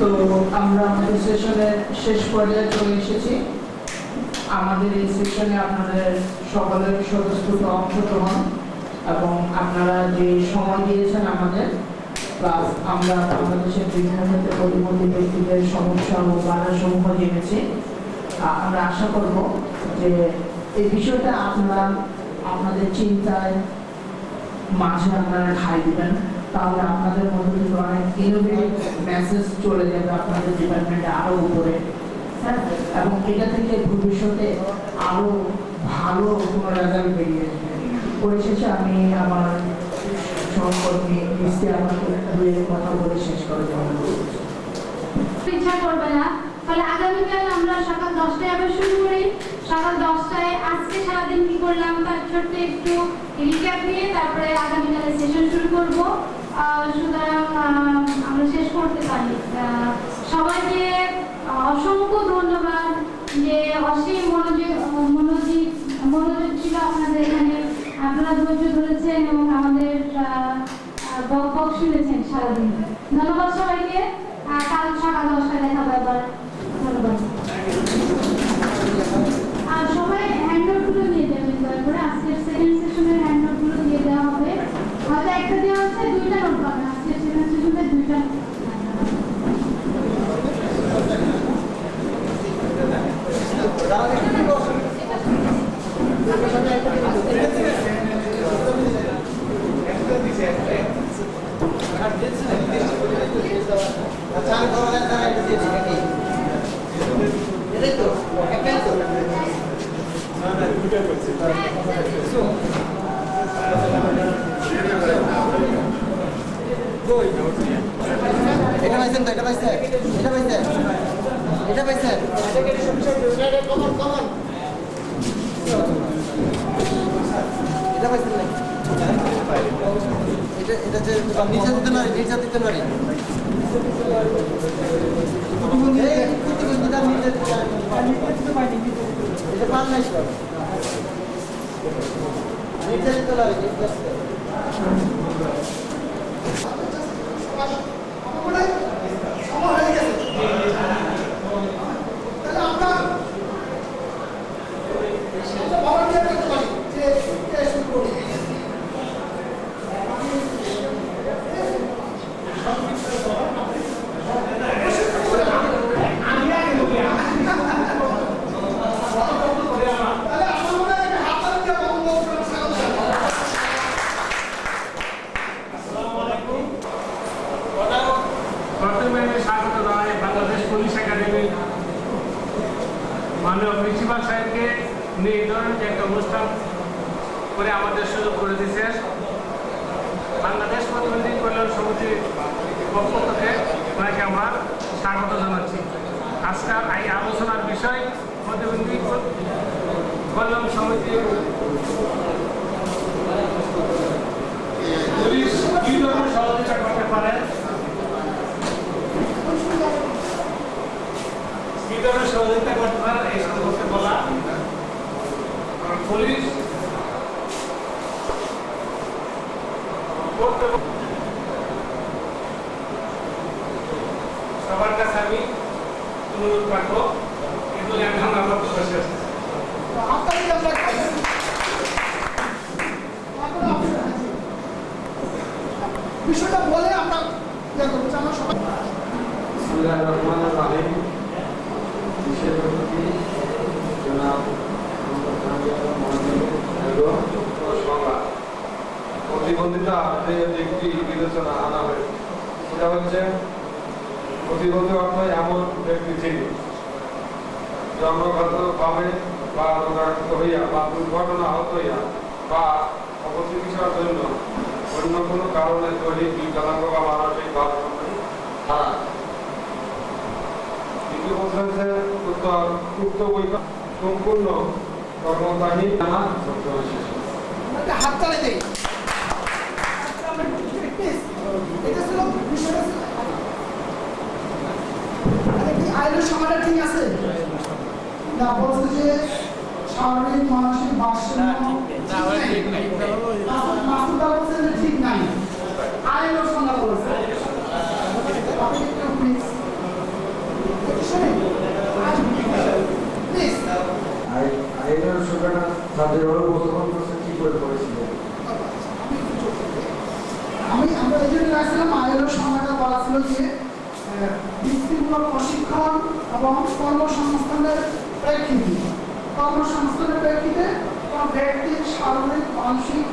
তো আমরা আমাদের সেশনের শেষ পর্যায়ে চলে এসেছি। আমাদের এই সেশনে আপনাদের সকলের স্বতঃস্ফূর্ত অংশগ্রহণ এবং আপনারা যে সময় দিয়েছেন আমাদের, প্লাস আমরা বাংলাদেশের বিভিন্ন ক্ষেত্রে প্রতিবন্ধী ব্যক্তিদের সমস্যা ও বাধাসমূহ জেনেছি। আমরা আশা করব যে এই বিষয়টা আপনারা আপনাদের চিন্তায় মাঝে আপনারা ঠাঁই দিবেন, তাহলে আপনাদের মধ্যে থেকে অনেক ইনোভেটিভ মেসেজ চলে যাবে আপনাদের ডিপার্টমেন্টে আরো উপরে, হ্যাঁ, এবং এটা থেকে ভবিষ্যতে আরো ভালো কোনো রেজাল্ট বেরিয়ে আসবে। পরিশেষে আমি আমার সহকর্মী মিস্ত্রি আমাকে দুয়ের কথা বলে শেষ করে দেওয়া ইচ্ছা করবে না, তাহলে আগামীকাল আমরা সকাল 10টায় আবার শুরু করি। সকাল 10টায় আজকে সারাদিন কি করলাম তার ছোট্ট একটু রিক্যাপ নিয়ে তারপরে আগামীকালে সেশন শুরু করব। সুতরাং আমরা শেষ করতে পারি। সবাইকে অসংখ্য ধন্যবাদ যে অসীম মনোযোগ ছিল আপনাদের এখানে, আপনারা ধৈর্য ধরেছেন এবং আমাদের বক শুনেছেন সারাদিন। ধন্যবাদ সবাইকে। কাল সকাল 10টায় দেখা হবে আবার। ধন্যবাদ। আর সবাই হ্যান্ডআউটগুলো নিয়ে যাবেন দয়া করে। আজকের সেকেন্ড সেশনের হ্যান্ডআউটগুলো দিয়ে দেওয়া হবে। হয়তো একটা দেওয়া হচ্ছে, 2টা নোট পাবেন। আজকের সেকেন্ড সেশনে 2টা এটা পাইছেন তো? এটা পাইছেন? এটা পাইছেন? এটা পাইছেন? এটা পাইছেন না? এটা যে নির্যাতিত নারী, নির্যাতিত নারী। এটা পান নাই সব। নির্যাতিত নারী, মাননীয় প্রিন্সিপাল সাহেবকে নিয়ে এই ধরনের যে একটা অনুষ্ঠান করে আমাদের সুযোগ করে দিয়েছেন। বাংলাদেশ প্রতিবন্ধী কল্যাণ সমিতির পক্ষ থেকে ওনাকে আমরা স্বাগত জানাচ্ছি। আজকাল এই আলোচনার বিষয় প্রতিবন্ধী কল্যাণ সমিতি পুলিশ কি ধরনের সহযোগিতা করতে পারে, কি ধরনের সহযোগিতা করতে পারে এই সম্পর্কে বলা। পুলিশ সবার কাছে আমি অনুরোধ রাখবো, কিন্তু এখন আমরা বসে আছি। বিষয়টা বলে আমরা সবাই প্রতিবন্ধিতা একটি বিবেচনা আনা হয়েছে, সেটা হচ্ছে প্রতিবন্ধী অর্থ এমন ব্যক্তি যিনি জন্মগতভাবে বা রোগাক্রান্ত হইয়া বা দুর্ঘটনা আহত হইয়া বা অপচিকিৎসার জন্য অন্য কোনো কারণে দৈহিক বিকলাঙ্গ বা মানসিক ভারসাম্য হারান। দ্বিতীয় কথা হচ্ছে উক্ত বৈঠক সম্পূর্ণ কর্মকাহী আমার হাত চালিয়ে দেয়। এটা ছিল বিষয়টা ছিল। মানে কি আইনের সময়টা ঠিক আছে না বলছে যে শারীরিক মানসিক ভারসাম্য ঠিক নাই মাসুদা বলছে যে ঠিক নাই আইনের সংজ্ঞা বলছে আপনি একটু প্লিজ প্লিজ আইনের সংখ্যাটা তাদের উপস্থাপন করছে কি করে করেছিল? আমরা এই জন্য আসছিলাম আইনের সংজ্ঞাটা বলা ছিল যে বৃত্তিমূলক প্রশিক্ষণ এবং কর্মসংস্থানের প্রেক্ষিতে কোনো ব্যক্তির শারীরিক মানসিক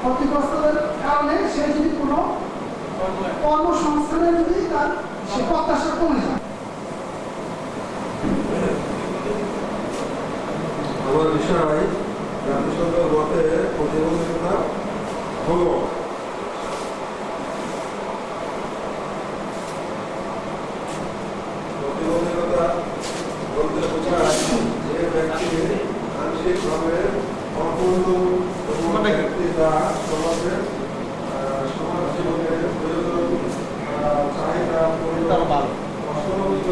ক্ষতিগ্রস্তদের কারণে সে যদি কোনো কর্মসংস্থানে যদি তার সে প্রত্যাশা কমে যায়। আমার বিষয় জাতিসংঘ মতে প্রতিবন্ধকতা হল প্রতিবন্ধকতা বলতে বোঝায় যে ব্যক্তি আংশিকভাবে অপূর্ণ কোনো ব্যক্তি যা সমাজের সমাজ জীবনের প্রয়োজন চাহিদা পরিবার অসমাপ্ত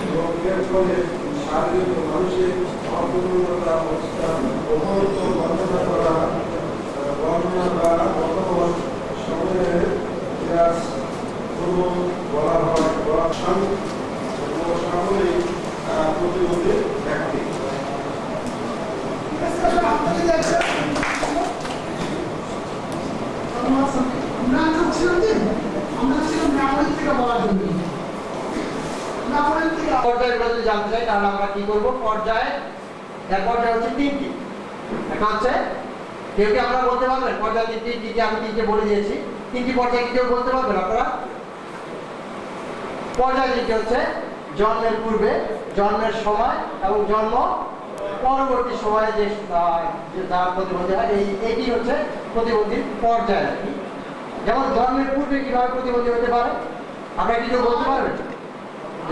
এবং এর ফলে শারীরিক ও মানসিক অপূর্ণতা অবস্থা অবহত বর্ণনা করা বর্ণনা বা বর্তমান সময়ে ইতিহাস কোনো বলা হয় বলা সকলেই প্রতিবন্ধী ব্যক্তি। পর্যায়গুলো যদি জানতে চাই তাহলে আমরা কি করব? পর্যায় হচ্ছে তিনটি। একটা হচ্ছে কেউ কি আপনারা বলতে পারবেন পর্যায় তিনটি কি কি? আমি তিনটে বলে দিয়েছি। তিনটি পর্যায় কি কেউ বলতে পারবেন আপনারা? পর্যায় তিনটি হচ্ছে জন্মের পূর্বে, জন্মের সময় এবং জন্ম পরবর্তী সময়ে যে যার প্রতিবন্ধী হয় এইটি হচ্ছে প্রতিবন্ধীর পর্যায় আর কি। যেমন জন্মের পূর্বে কিভাবে প্রতিবন্ধী হতে পারে আপনারা কি কেউ বলতে পারবেন?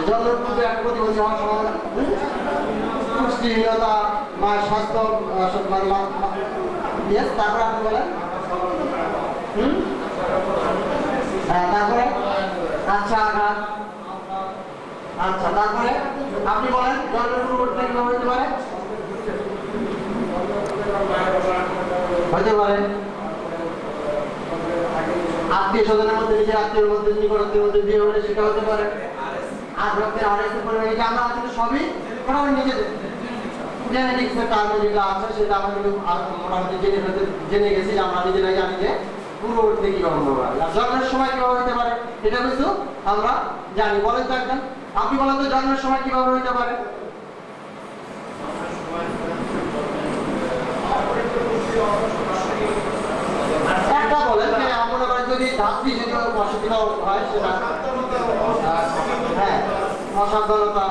জন্মের পূর্বে একটা প্রতিবন্ধী হওয়ার সম্ভাবনা পুষ্টিহীনতা, মায়ের স্বাস্থ্য, তারপরে আপনি বলেন হ্যাঁ, তারপরে আচ্ছা আঘাত, আচ্ছা তারপরে আপনি বলেন জন্মের পূর্ববর্তী কিভাবে হতে পারে? হতে পারে আত্মীয় স্বজনের মধ্যে, নিজের আত্মীয়ের মধ্যে, নিকটত্বের মধ্যে বিয়ে হলে সেটা হতে পারে। আর রক্তের আরেকটু পরিমাণে যে আমরা কিন্তু সবই মোটামুটি নিজেদের জেনেটিক্সের কারণে যেগুলো আছে সেটা আমরা কিন্তু মোটামুটি জেনে গেছি যে আমরা নিজেরাই জানি যে পূর্ববর্তী কিভাবে হতে পারে, আর জন্মের সময় কিভাবে হতে পারে এটা কিন্তু আমরা জানি। বলেন তো একদম, আপনি বলেন তো জন্মের সময় কিভাবে হতে পারে? একটা বলেন যে মনে করেন যদি ধাত্রী যদি অসুবিধা হয় সেটা হ্যাঁ অসাবধানতা,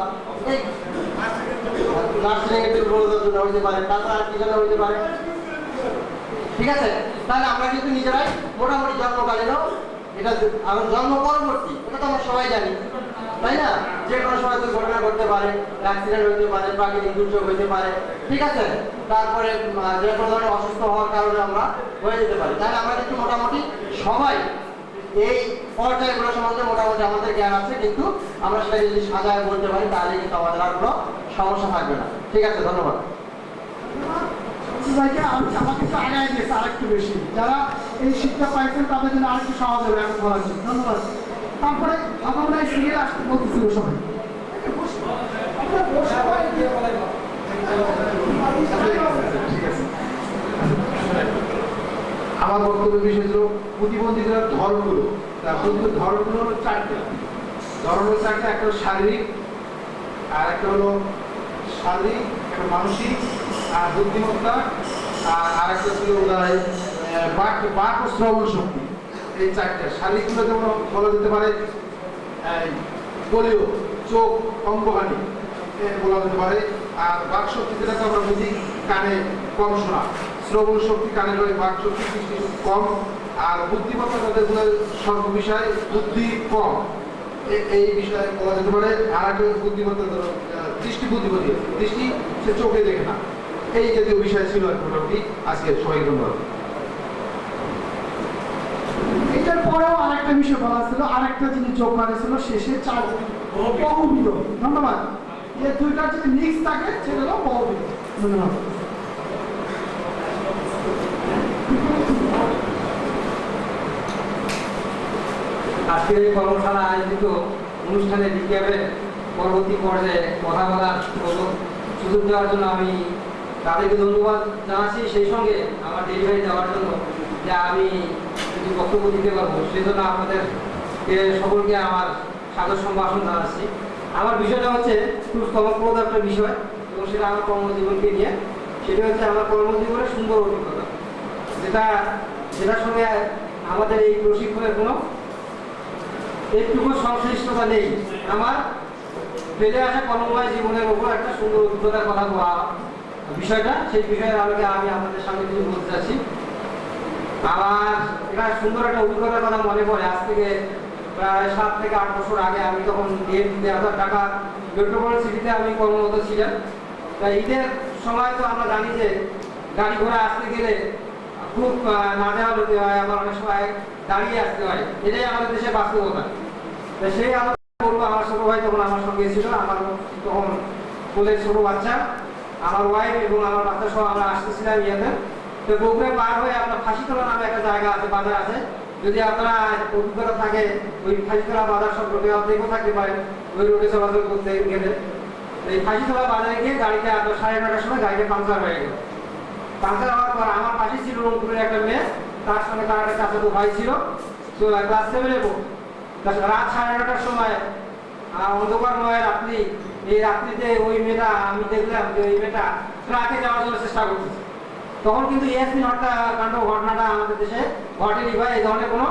এই নার্সিং এর দুর্বলতার জন্য হইতে পারে, তাছাড়া আর কি জন্য হইতে পারে। ঠিক আছে, তাহলে আমরা কিন্তু নিজেরাই মোটামুটি জন্মকালীনও এটা আর জন্ম পরবর্তী এটা তো আমরা সবাই জানি, তাই না? যে কোনো সময় দুর্ঘটনা ঘটতে পারে, অ্যাক্সিডেন্ট হইতে পারে, প্রাকৃতিক দুর্যোগ হইতে পারে, ঠিক আছে? তারপরে যে কোনো ধরনের অসুস্থ হওয়ার কারণে আমরা হয়ে যেতে পারি। তাহলে আমরা কিন্তু মোটামুটি সবাই এই পর্যায়গুলো সম্বন্ধে মোটামুটি আমাদের জ্ঞান আছে, কিন্তু আমরা সেটা যদি সাজায় বলতে পারি তাহলে কিন্তু আমাদের আর কোনো সমস্যা থাকবে না। ঠিক আছে, ধন্যবাদ। আমাকে একটু আগায় দিয়েছে আরেকটু বেশি, যারা এই শিক্ষা পাইছেন তাদের জন্য আরেকটু সহজ হবে এখন বলার জন্য। ধন্যবাদ। তারপরে আমরা সিরিয়াল আসতে বলতেছিল সবাই আমার বক্তব্য বিষয় হল প্রতিবন্ধীদের ধরনগুলো। ধরনগুলো হলো চারটে। ধরন হলো চারটে, একটা হলো শারীরিক, আর একটা হলো শারীরিক, একটা মানসিক, আর বুদ্ধিমত্তা, আর একটা ছিল উদাহরণ বাক ও শ্রবণ শক্তি। এই চারটে শারীরিকগুলো যেমন বলা যেতে পারে পোলিও, চোখ, অঙ্গহানি বলা যেতে পারে। আর বাক শক্তি যেটাকে আমরা বুঝি কানে কম শোনা, শ্রবণ শক্তি কানের হয়, বাক শক্তি দৃষ্টি কম, আর বুদ্ধিমত্তা তাদের সর্ব বিষয় বুদ্ধি কম, এই বিষয়ে বলা যেতে পারে। আর একটা বুদ্ধিমত্তা দৃষ্টি বুদ্ধিমতী, দৃষ্টি সে চোখে দেখে না। এই জাতীয় বিষয় ছিল মোটামুটি আজকে সবাই ধন্যবাদ। এরপরেও আরেকটা বিষয় বলা ছিল, আরেকটা জিনিস যোগ করা ছিল শেষে বহুবিধ। ধন্যবাদ। এই দুইটার যদি মিক্স থাকে সেটা হলো বহুবিধ। ধন্যবাদ। আজকের এই কর্মশালা আয়োজিত অনুষ্ঠানে বিজ্ঞাপনের পরবর্তী পর্যায়ে কথা বলার সুযোগ দেওয়ার জন্য আমি তাদেরকে ধন্যবাদ জানাচ্ছি, সেই সঙ্গে আমার ডেলিভারি দেওয়ার জন্য যে আমি যদি বক্তব্য দিতে পারবো সেজন্য আপনাদেরকে সকলকে আমার সাদর সম্ভাষণ জানাচ্ছি। আমার বিষয়টা হচ্ছে খুব চমকপ্রদ একটা বিষয় এবং সেটা আমার কর্মজীবনকে নিয়ে। সেটা হচ্ছে আমার কর্মজীবনের সুন্দর অভিজ্ঞতা, যেটার সঙ্গে আমাদের এই প্রশিক্ষণের কোনো একটুকু সংশ্লিষ্টতা নেই। আমার ফেলে আসা কর্মময় জীবনের উপর একটা সুন্দর অভিজ্ঞতার কথা বলা বিষয়টা, সেই বিষয়ের আলোকে আমি আপনাদের সামনে কিছু বলতে চাচ্ছি। আমার এটা সুন্দর একটা অভিজ্ঞতার কথা মনে পড়ে। আজ থেকে প্রায় 7 থেকে 8 বছর আগে আমি তখন ঢাকা মেট্রোপলিটন সিটিতে আমি কর্মরত ছিলাম। তাই ঈদের সময় তো আমরা জানি যে গাড়ি ঘোড়া আসতে গেলে খুব নাজেহাল হতে হয়, আবার অনেক সময় দাঁড়িয়ে আসতে হয়। এটাই আমাদের দেশের বাস্তবতা। তাই সেই আলোচনা বলবো, আমার ছোট ভাই তখন আমার সঙ্গে ছিল, আমার তখন কোলের ছোট বাচ্চা, আমার ওয়াইফ এবং আমার বাচ্চা সহ আমরা আসতেছিলাম ইয়েতে। তো বগুড়া পার হয়ে আপনার ফাঁসিতলা নামে একটা জায়গা আছে, বাজার আছে। যদি আপনারা অভিজ্ঞতা থাকে ওই ফাঁসিতলা বাজার সম্পর্কে আপনিও থাকতে পারেন, ওই রোডে চলাচল করতে গেলে। এই ফাঁসিতলা বাজারে গিয়ে গাড়িতে আপনার 9:30টার সময় গাড়িটা পাংচার হয়ে গেল। পাংচার হওয়ার পর আমার পাশে ছিল রংপুরের একটা মেয়ে, তার সঙ্গে তার একটা চাচাতো ভাই ছিল, তো ক্লাস 7-এ পড়তো। রাত 9:30টার সময় অন্ধকারময় রাত্রি, এই রাত্রিতে ওই মেয়েটা আমি দেখলাম যে ওই মেয়েটা ট্রাকে যাওয়ার জন্য চেষ্টা করতেছে। তখন কিন্তু ইয়াসমিন হত্যাকাণ্ড ঘটনাটা আমাদের দেশে ঘটেনি বা এই ধরনের কোনো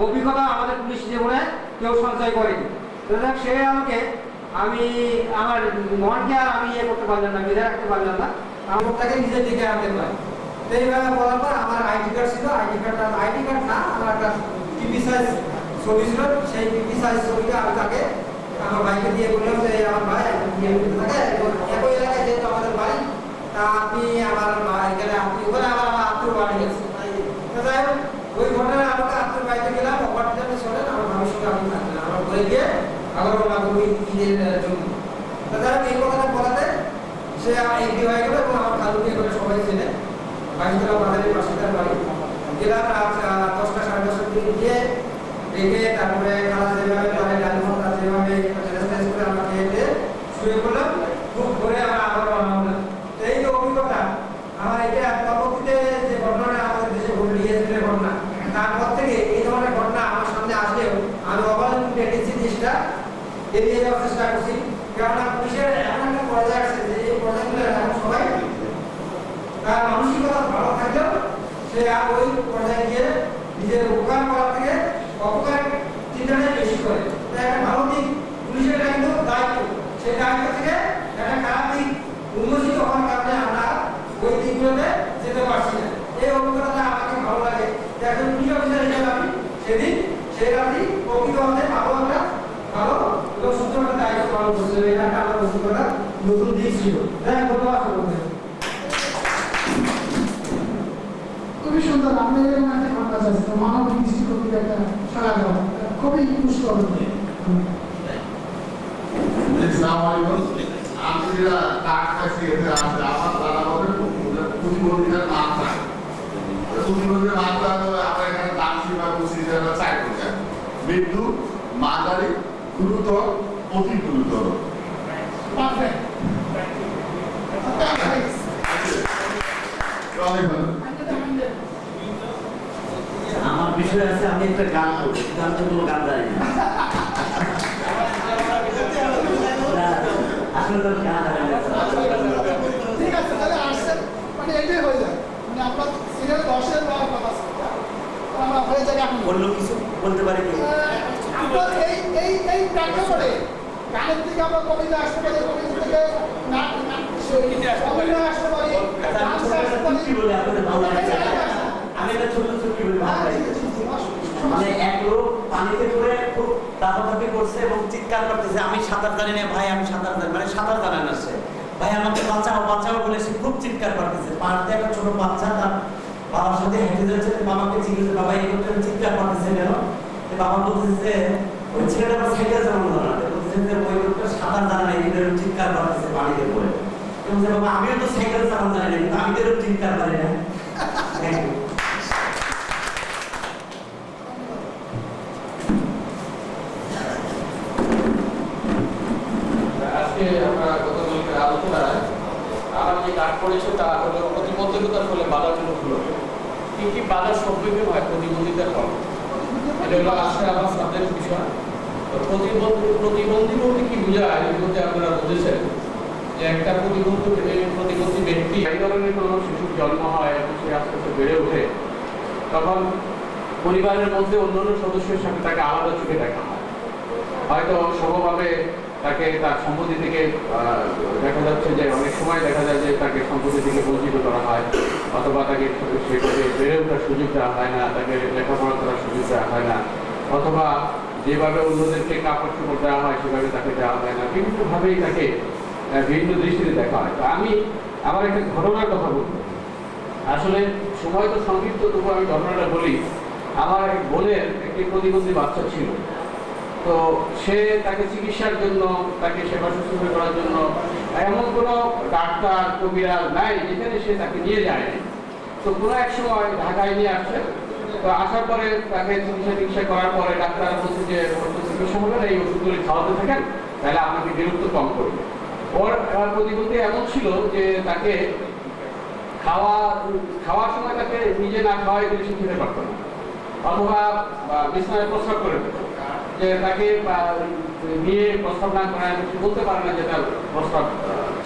অভিজ্ঞতা আমাদের পুলিশ জীবনে কেউ সঞ্চয় করেনি। সুতরাং সেই আমাকে আমি আমার মনকে আর আমি করতে পারলাম না, বেঁধে রাখতে পারলাম না, আমার তাকে নিজের দিকে আনতে পারি। তো এইভাবে বলার পর আমার আইডি কার্ড ছিল, আইডি কার্ড না, আমার একটা টিভি সাইজ ছবি ছিল, সেই টিভি সাইজ ছবিটা আমি তাকে আমার ভাইকে দিয়ে বললাম যে আমার ভাই থাকে একই এলাকায় যেহেতু আমাদের বাড়ি, তা আপনি আমার এখানে আপনি ওখানে আমার আত্মীয় বাড়ি গেছে। যাই হোক, ওই ঘটনায় আমাকে আত্মীয় বাড়িতে গেলাম, অপারটি শোনেন আমার ভাবির সঙ্গে আপনি থাকলেন, আমার ঘরে গিয়ে আবার ওই ঈদের জন্য। যাই হোক, এই কথাটা বলাতে সে এগ্রি হয়ে গেল এবং আমার খালুকে করে সবাই ছেলে বাইশতলা বাজারের পাশে তার বাড়ি গেলাম। রাত 10টা 10:30টার দিকে গিয়ে রেখে তারপরে খালা যেভাবে করে ডাল ভাত যেভাবে করে আমরা খেয়ে শুয়ে পড়লাম। খুব ভোরে আবার রওনা হলাম। এই যে অভিজ্ঞতা আমার, এটা পরবর্তীতে যে ঘটনাটা আমাদের দেশে ঘটে গিয়েছিল ঘটনা, তারপর থেকে এই ধরনের ঘটনা আমার সামনে আসলেও আমি অবলম্বন টেন্ডেন্সি জিনিসটা এড়িয়ে যাওয়ার চেষ্টা করছি। কেননা পুলিশের এমন একটা পর্যায়ে আছে যে এই পর্যায়গুলো এখন সবাই তার মানসিকতা ভালো থাকলেও সে আর ওই পর্যায়ে গিয়ে নিজের উপকার করার থেকে অপকার চিন্তাটাই বেশি করে। তাই একটা ভালো দিক পুলিশের কিন্তু দায়িত্ব, সেই দায়িত্ব থেকে একটা খারাপ দিক উন্মোচিত হওয়ার কারণে আমরা ওই দিকগুলোতে যেতে পারছি না। এই অভিজ্ঞতাটা আমাকে ভালো লাগে। একজন পুলিশ অফিসার হিসেবে আমি সেদিন সেই রাত্রি প্রকৃত অর্থে ভালো একটা ভালো এবং সুন্দর একটা দায়িত্ব পালন করছিলাম। এটা একটা আমার অভিজ্ঞতা নতুন দিক ছিল। ধন্যবাদ। খুবই সুন্দর। আপনি এরকম একটা ঘটনা চাইছেন, মানবিক দৃষ্টিভঙ্গির একটা সারা দেওয়া খুবই পুষ্ট হবে। আমি যেটা কাজ কাছে এতে আসছে আমার দাদা বলে প্রতিবন্ধীদের মাত্রা প্রতিবন্ধীদের মাত্রা আমরা এখানে দাম সীমা বসি চাই করছে মৃত্যু মাঝারি গুরুতর অতি গুরুতর। আমার বিষয় আছে, আমি একটা গান করবো, গান তো কোনো গান জানি না, আসলে তো গান জানি না। ঠিক আছে, তাহলে আসছেন মানে এটাই হয়ে যায়, মানে আমরা সিরিয়াল 10-এর হওয়ার কথা ছিল, আমরা হয়ে যাবে এখন। অন্য কিছু বলতে পারি কি আমরা এই প্রেক্ষাপটে গানের থেকে আমরা কবিতা আসতে পারি, কবিতা থেকে অভিনয় আসতে পারি, আমি একটা ছোট চুক্তি বলে ভাব পাই। মানে এক লোক পানিতে পড়ে খুব দাপাদাপি করছে এবং চিৎকার করতেছে, আমি সাঁতার জানি না ভাই, আমি সাঁতার জানি, মানে সাঁতার জানা না সে, ভাই আমাকে বাঁচাও বাঁচাও বলে সে খুব চিৎকার করতেছে। পানিতে একটা ছোট বাচ্চা তার বাবার সাথে হেঁটে যাচ্ছে, বাবাকে জিজ্ঞেস বাবা এই করতে চিৎকার করতেছে কেন? বাবা বলতেছে ওই ছেলেটা আবার সাইকেল চালানো জানে, বলতেছে যে ওই লোকটা সাঁতার জানে না, কিন্তু এরকম চিৎকার করতেছে পানিতে পড়ে। বলছে বাবা আমিও তো সাইকেল চালানো জানি না, কিন্তু আমি তো এরকম চিৎকার পারি না। Thank you. আজকে আমরা গতকালকে আলোচনায় আমার যে কাজ করেছে তা হলো প্রতিবন্ধকতার ফলে বাধাজনক হলো কি কি বাধার সম্মুখীন হয় প্রতিবন্ধিতার ফলে। এটা হলো আজকে আমার সাবজেক্ট বিষয়। তো প্রতিবন্ধী বলতে কি বোঝায়, এর মধ্যে আপনারা বুঝেছেন যে একটা প্রতিবন্ধী ব্যক্তি এই ধরনের কোনো শিশুর জন্ম হয় এবং সে আস্তে আস্তে বেড়ে ওঠে, তখন পরিবারের মধ্যে অন্যান্য সদস্যের সাথে তাকে আলাদা চোখে দেখা হয়। হয়তো সমভাবে তাকে তার সম্পত্তি থেকে দেখা যাচ্ছে যে অনেক সময় দেখা যায় যে তাকে সম্পত্তি থেকে বঞ্চিত করা হয়, অথবা তাকে সেভাবে বেড়ে ওঠার সুযোগ দেওয়া হয় না, তাকে লেখাপড়া করার সুযোগ দেওয়া হয় না, অথবা যেভাবে অন্যদেরকে কাপড় চোপড় দেওয়া হয় সেভাবে তাকে দেওয়া হয় না, বিভিন্নভাবেই তাকে ভিন্ন দৃষ্টিতে দেখা হয়। তো আমি আমার একটা ঘটনার কথা বলবো। আসলে সময় তো সংক্ষিপ্ত, তবু আমি ঘটনাটা বলি। আমার এক বোনের একটি প্রতিবন্ধী বাচ্চা ছিল। তো সে তাকে চিকিৎসার জন্য, তাকে সেবা শুশ্রূষা করার জন্য এমন কোনো ডাক্তার কবিরাজ নাই যেখানে সে তাকে নিয়ে যায়নি। তো কোনো এক সময় ঢাকায় নিয়ে আসছে। তো আসার পরে তাকে চিকিৎসা করার পরে ডাক্তার বলছে যে চিকিৎসা হবে না, এই ওষুধগুলি খাওয়াতে থাকেন, তাহলে আপনাকে বিরক্ত কম করবে। ওর প্রতিবন্ধী এমন ছিল যে তাকে খাওয়ার সময় তাকে নিজে না খাওয়াই দিলে সে খেতে পারতো না, অথবা বিছানায় প্রস্রাব করে দিত, যে তাকে নিয়ে প্রস্তাব না করায় বলতে পারে না যে তার প্রস্তাব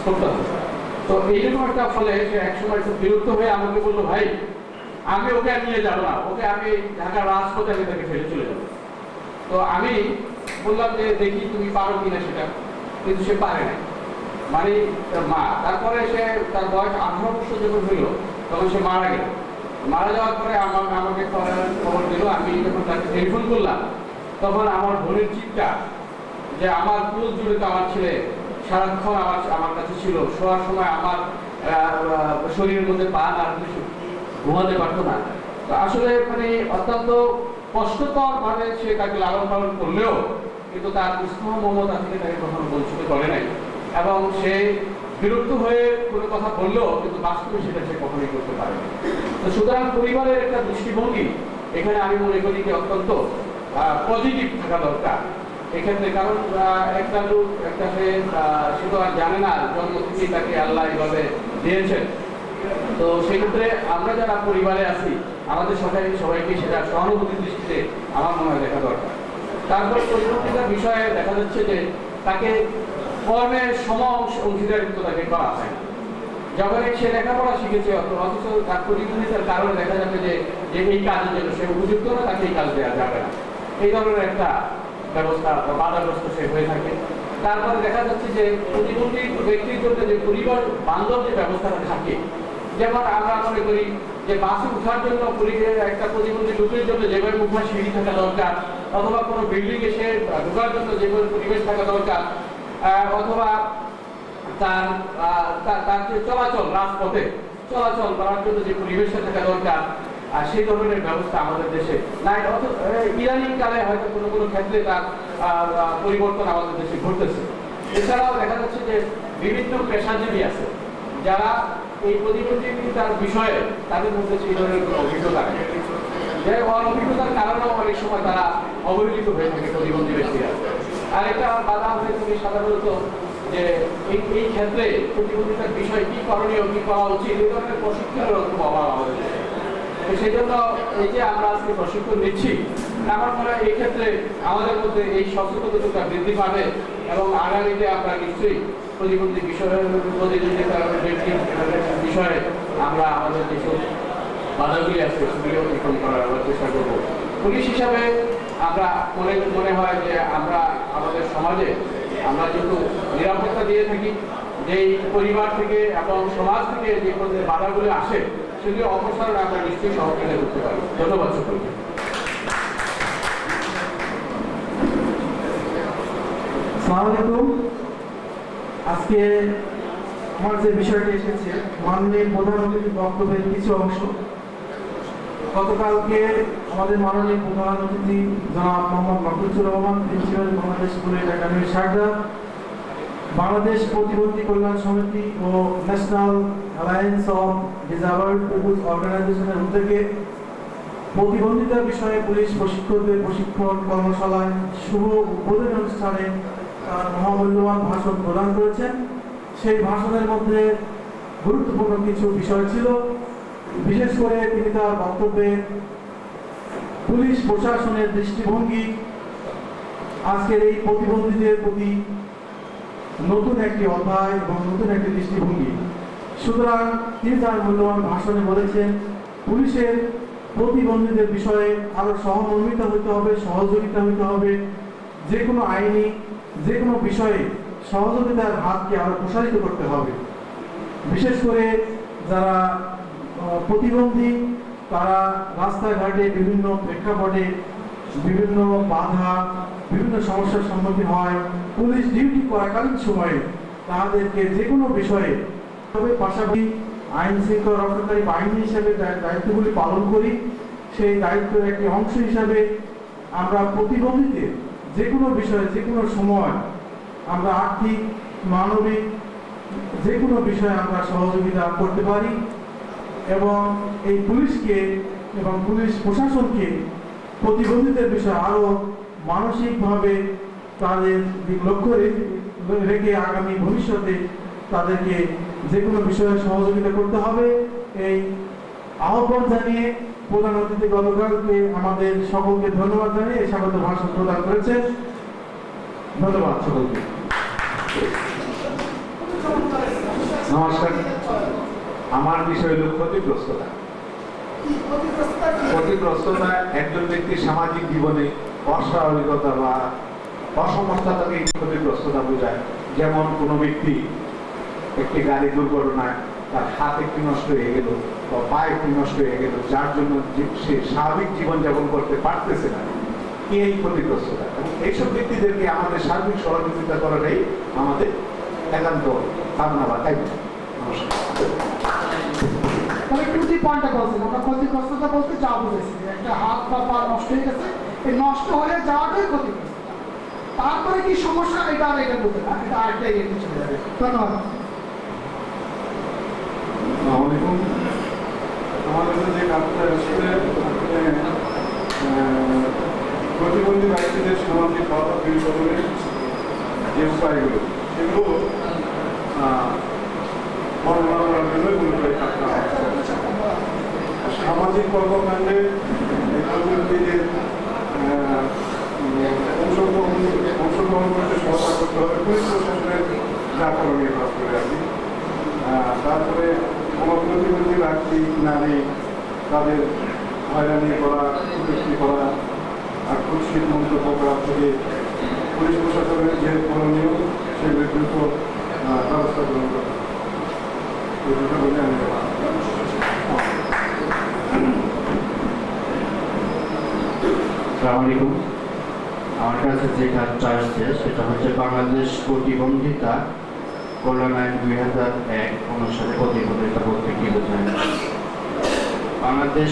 করতে হবে। তো এইরকম একটা ফলে সে একসময় খুব বিরক্ত হয়ে আমাকে বললো, ভাই আমি ওকে আর নিয়ে যাবো না, ওকে আমি ঢাকার রাজপথে আমি তাকে ফেলে চলে যাবো। তো আমি বললাম যে দেখি তুমি পারো কিনা সেটা, কিন্তু সে পারে না, মানে তার মা। তারপরে সে তার বয়স 18 বছর যখন হইল তখন সে মারা গেল। মারা যাওয়ার পরে আমাকে খবর দিল। আমি যখন তাকে টেলিফোন করলাম তখন আমার বোনের চিৎকার যে আমার কুল জুড়ে তো আমার ছেলে সারাক্ষণ আমার কাছে ছিল, শোয়ার সময় আমার শরীরের মধ্যে পা না কিছু ঘুমাতে পারতো না। তো আসলে মানে অত্যন্ত কষ্টকর ভাবে সে তাকে লালন পালন করলেও কিন্তু তার স্নেহ মমতা থেকে তাকে কখনো বঞ্চিত করে নাই, এবং সে বিরক্ত হয়ে কোনো কথা বললেও কিন্তু বাস্তবে সেটা সে কখনোই করতে পারেনি। তো সুতরাং পরিবারের একটা দৃষ্টিভঙ্গি এখানে আমি মনে করি যে অত্যন্ত পজিটিভ থাকা দরকার এক্ষেত্রে। কারণ একটা লোক সে তো আর জানে না জন্ম থেকেই তাকে আল্লাহ এইভাবে দিয়েছেন। তো সেক্ষেত্রে আমরা যারা পরিবারে আছি আমাদের সবাইকে সেটা সহানুভূতির দৃষ্টিতে আমার মনে হয় দেখা দরকার। তারপর প্রতিবন্ধিতার বিষয়ে দেখা যাচ্ছে যে তাকে কর্মের অংশীদারিত্ব তাকে করা হয় না। যখন সে লেখাপড়া শিখেছে অথচ তার প্রতিবন্ধিতার কারণে দেখা যাবে যে এই কাজের জন্য সে উপযুক্ত না, তাকে এই কাজ দেওয়া যাবে না, এই ধরনের একটা ব্যবস্থা বাধাগ্রস্ত সে হয়ে থাকে। তারপরে দেখা যাচ্ছে যে প্রতিবন্ধী ব্যক্তির জন্য যে পরিবার বান্ধব যে ব্যবস্থাটা থাকে, যেমন আমরা মনে করি যে বাসে উঠার জন্য একটা প্রতিবন্ধী লোকের জন্য যেভাবে উঠার সিঁড়ি থাকা দরকার, অথবা কোনো বিল্ডিং এ সে ঢোকার জন্য যেভাবে পরিবেশ থাকা দরকার, অথবা তার যে চলাচল রাজপথে চলাচল করার জন্য যে পরিবেশটা থাকা দরকার, সেই ধরনের ব্যবস্থা আমাদের দেশে নাই। ইদানিং কালে হয়তো কোনো কোনো ক্ষেত্রে তার পরিবর্তন আমাদের দেশে ঘটতেছে। এছাড়াও দেখা যাচ্ছে যে বিভিন্ন পেশাজীবী আছে যারা এই প্রতিবন্ধিতার বিষয়ে তাদের মধ্যে সেই ধরনের কোনো অভিজ্ঞতা নেই, যে অভিজ্ঞতার কারণেও অনেক সময় তারা অবহেলিত হয়ে থাকে প্রতিবন্ধী ব্যক্তিরা। আর একটা বাধা হয়ে থাকে সাধারণত যে এই ক্ষেত্রে প্রতিবন্ধিতার বিষয় কি করণীয়, কি করা উচিত, এই ধরনের প্রশিক্ষণের খুব অভাব আমাদের দেশে। সেই জন্য এই যে আমরা আজকে প্রশিক্ষণ নিচ্ছি, আমার মনে হয় এই ক্ষেত্রে আমাদের মধ্যে এই সচেতনতা বৃদ্ধি পাবে, এবং আগামীতে আমরা নিশ্চয়ই প্রতিবন্ধী বিষয়ে আমরা আমাদের যেসব বাধাগুলি আছে সেগুলি অতিক্রম করার চেষ্টা করব। পুলিশ হিসাবে আমরা মনে হয় যে আমরা আমাদের সমাজে আমরা যেহেতু নিরাপত্তা দিয়ে থাকি, যেই পরিবার থেকে এবং সমাজ থেকে যে বাধাগুলি আসে সেগুলি অপসারণ আমরা নিশ্চয়ই সহযোগিতা করতে পারি। ধন্যবাদ সকলকে। আসসালামু আলাইকুম। আজকে আমার যে বিষয়টি এসেছে মাননীয় প্রধানমন্ত্রীর বক্তব্যের কিছু অংশ, গতকালকে আমাদের মাননীয় প্রধান অতিথি জনাব Mohammad Makruzur Rahman principal Bangladesh bullet academy শাখা, বাংলাদেশ প্রতিবন্ধী কল্যাণ সমিতি ও national alliance of disabled peoples অর্গানাইজেশনের উদ্যোগে প্রতিবন্ধিতার বিষয়ে পুলিশ প্রশিক্ষকদের প্রশিক্ষণ কর্মশালায় শুভ উদ্বোধনী অনুষ্ঠানে তার মহামূল্যবান ভাষণ প্রদান করেছেন। সেই ভাষণের মধ্যে গুরুত্বপূর্ণ কিছু বিষয় ছিল। বিশেষ করে তিনি তার বক্তব্যে পুলিশ প্রশাসনের দৃষ্টিভঙ্গি আজকের এই প্রতিবন্ধীদের প্রতি নতুন একটি অধ্যায় এবং নতুন একটি দৃষ্টিভঙ্গি। সুতরাং তিনি তার মূল্যবান ভাষণে বলেছেন, পুলিশের প্রতিবন্ধীদের বিষয়ে আরো সহমর্মিতা হইতে হবে, সহযোগিতা হইতে হবে। যে কোনো আইনি যে কোনো বিষয়ে সহযোগিতার হাতকে আরো প্রসারিত করতে হবে। বিশেষ করে যারা প্রতিবন্ধী, তারা রাস্তাঘাটে বিভিন্ন প্রেক্ষাপটে বিভিন্ন বাধা, বিভিন্ন সমস্যার সম্মুখীন হয়। পুলিশ ডিউটি করাকালীন সময়ে তাদেরকে যে কোনো বিষয়ে, তবে পাশাপাশি আইন শৃঙ্খলা রক্ষাকারী বাহিনী হিসেবে দায়িত্বগুলি পালন করি। সেই দায়িত্বের একটি অংশ হিসাবে আমরা প্রতিবন্ধীদের যে কোনো বিষয়ে যে কোনো সময় আমরা আর্থিক, মানবিক যে কোনো বিষয়ে আমরা সহযোগিতা করতে পারি এবং এই পুলিশকে এবং পুলিশ প্রশাসনকে প্রতিবন্ধীদের বিষয়ে আরো মানসিকভাবে তাদের দিক লক্ষ্য রেখে আগামী ভবিষ্যতে তাদেরকে যে কোনো বিষয়ে সহযোগিতা করতে হবে। এই আহ্বান জানিয়ে প্রধান অতিথি গতকালকে আমাদের সকলকে ধন্যবাদ জানিয়ে এই স্বাগত ভাষণ প্রদান করেছেন। ধন্যবাদ সকলকে। নমস্কার। আমার বিষয় হল ক্ষতিগ্রস্ততা। ক্ষতিগ্রস্ততা একজন ব্যক্তির সামাজিক জীবনে অস্বাভাবিকতা বা অসমর্থতাকে ক্ষতিগ্রস্ততা বোঝায়। যেমন কোনো ব্যক্তি একটি গাড়ি দুর্ঘটনায় তার হাত একটু নষ্ট হয়ে গেল বা পা একটু নষ্ট হয়ে গেল, যার জন্য সে স্বাভাবিক জীবনযাপন করতে পারতেছে না, এই ক্ষতিগ্রস্ততা। এবং এইসব ব্যক্তিদেরকে আমাদের সার্বিক সহযোগিতা করাটাই আমাদের একান্ত ভাবনা বা দায়িত্ব। নমস্কার। তবে একটু যে পয়েন্টটা বলছেন, আমরা ক্ষতিগ্রস্ততা বলতে যা বুঝেছি, একটা হাত বা পা নষ্ট হয়ে গেছে, এই নষ্ট হয়ে যাওয়াটাই ক্ষতিগ্রস্ত। তারপরে কি সমস্যা, এটা আর এটা বলতে না, এটা আরেকটা এগিয়ে চলে যাবে। ধন্যবাদ। আসসালামাইকুম। আমাদের যে কাজটা আসলে প্রতিবন্ধী ব্যক্তিদের সামাজিক বাধা দূরীকরণের যে উপায়গুলো, সেগুলো বর্ণনা করার জন্য মূলত এই কাজটা সামাজিক কর্মকাণ্ডে প্রতিবন্ধীদের অংশগ্রহণ করতে সহায়তা করতে হবে পুলিশ প্রশাসনের যা করণীয় কাজ করে আর কি। তারপরে কোনো প্রতিবন্ধী ব্যক্তি, নারী, তাদের হয়রানি করা, কুটুক্তি করা আর কুৎসিত মন্তব্য করা থেকে পুলিশ প্রশাসনের যে করণীয় সেগুলো দ্রুত ব্যবস্থা গ্রহণ করা। বলে আমি আসসালামু আলাইকুম। আমার কাছে যে কাজটা আসছে সেটা হচ্ছে বাংলাদেশ প্রতিবন্ধিতা কল্যাণ আইন 2001 অনুসারে প্রতিবন্ধিতা বলতে কি বোঝায়। বাংলাদেশ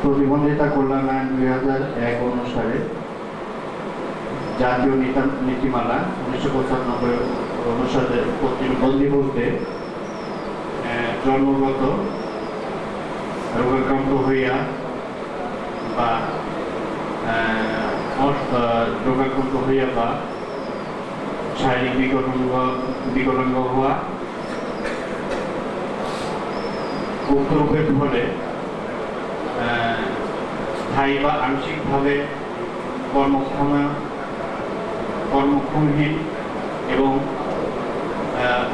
প্রতিবন্ধিতা কল্যাণ আইন 2001 অনুসারে জাতীয় নীতিমালা 1995 অনুসারে প্রতিবন্ধী বলতে জন্মগত রোগাক্রান্ত হইয়া বা রোগাক্রান্ত হইয়া বা শারীরিক বিকলাঙ্গ হওয়া, উক্ত রোগের ফলে স্থায়ী বা আংশিকভাবে কর্মক্ষমহীন এবং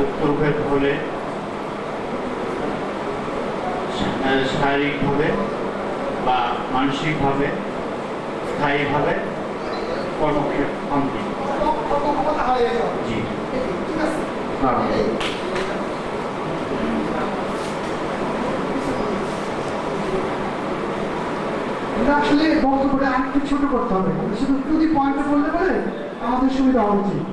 উক্ত রোগের ফলে শারীরিকভাবে বা মানসিকভাবে স্থায়ীভাবে কর্মক্ষম। জি, আসলে বক্তব্যটা আরেকটু ছোট করতে হবে, শুধু যদি পয়েন্টে বলতে পারে আমাদের সুবিধা হওয়া উচিত।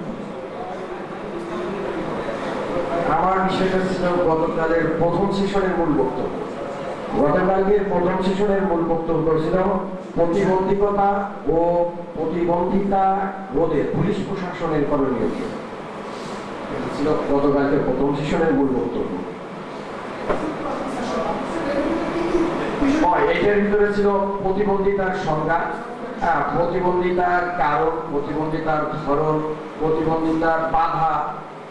আমার বিষয়টা ছিল গতকালের প্রথম সেশনের মূল বক্তব্য। গতকালকের প্রথম সেশনের মূল বক্তব্য ছিল প্রতিবন্ধকতা ও প্রতিবন্ধিতা রোধে পুলিশ প্রশাসনের করণীয় কি। এটা ছিল গতকালকের প্রথম সেশনের মূল বক্তব্য। এটার ভিতরে ছিল প্রতিবন্ধিতার সংজ্ঞা, প্রতিবন্ধিতার কারণ, প্রতিবন্ধিতার ধরন, প্রতিবন্ধিতার বাধা,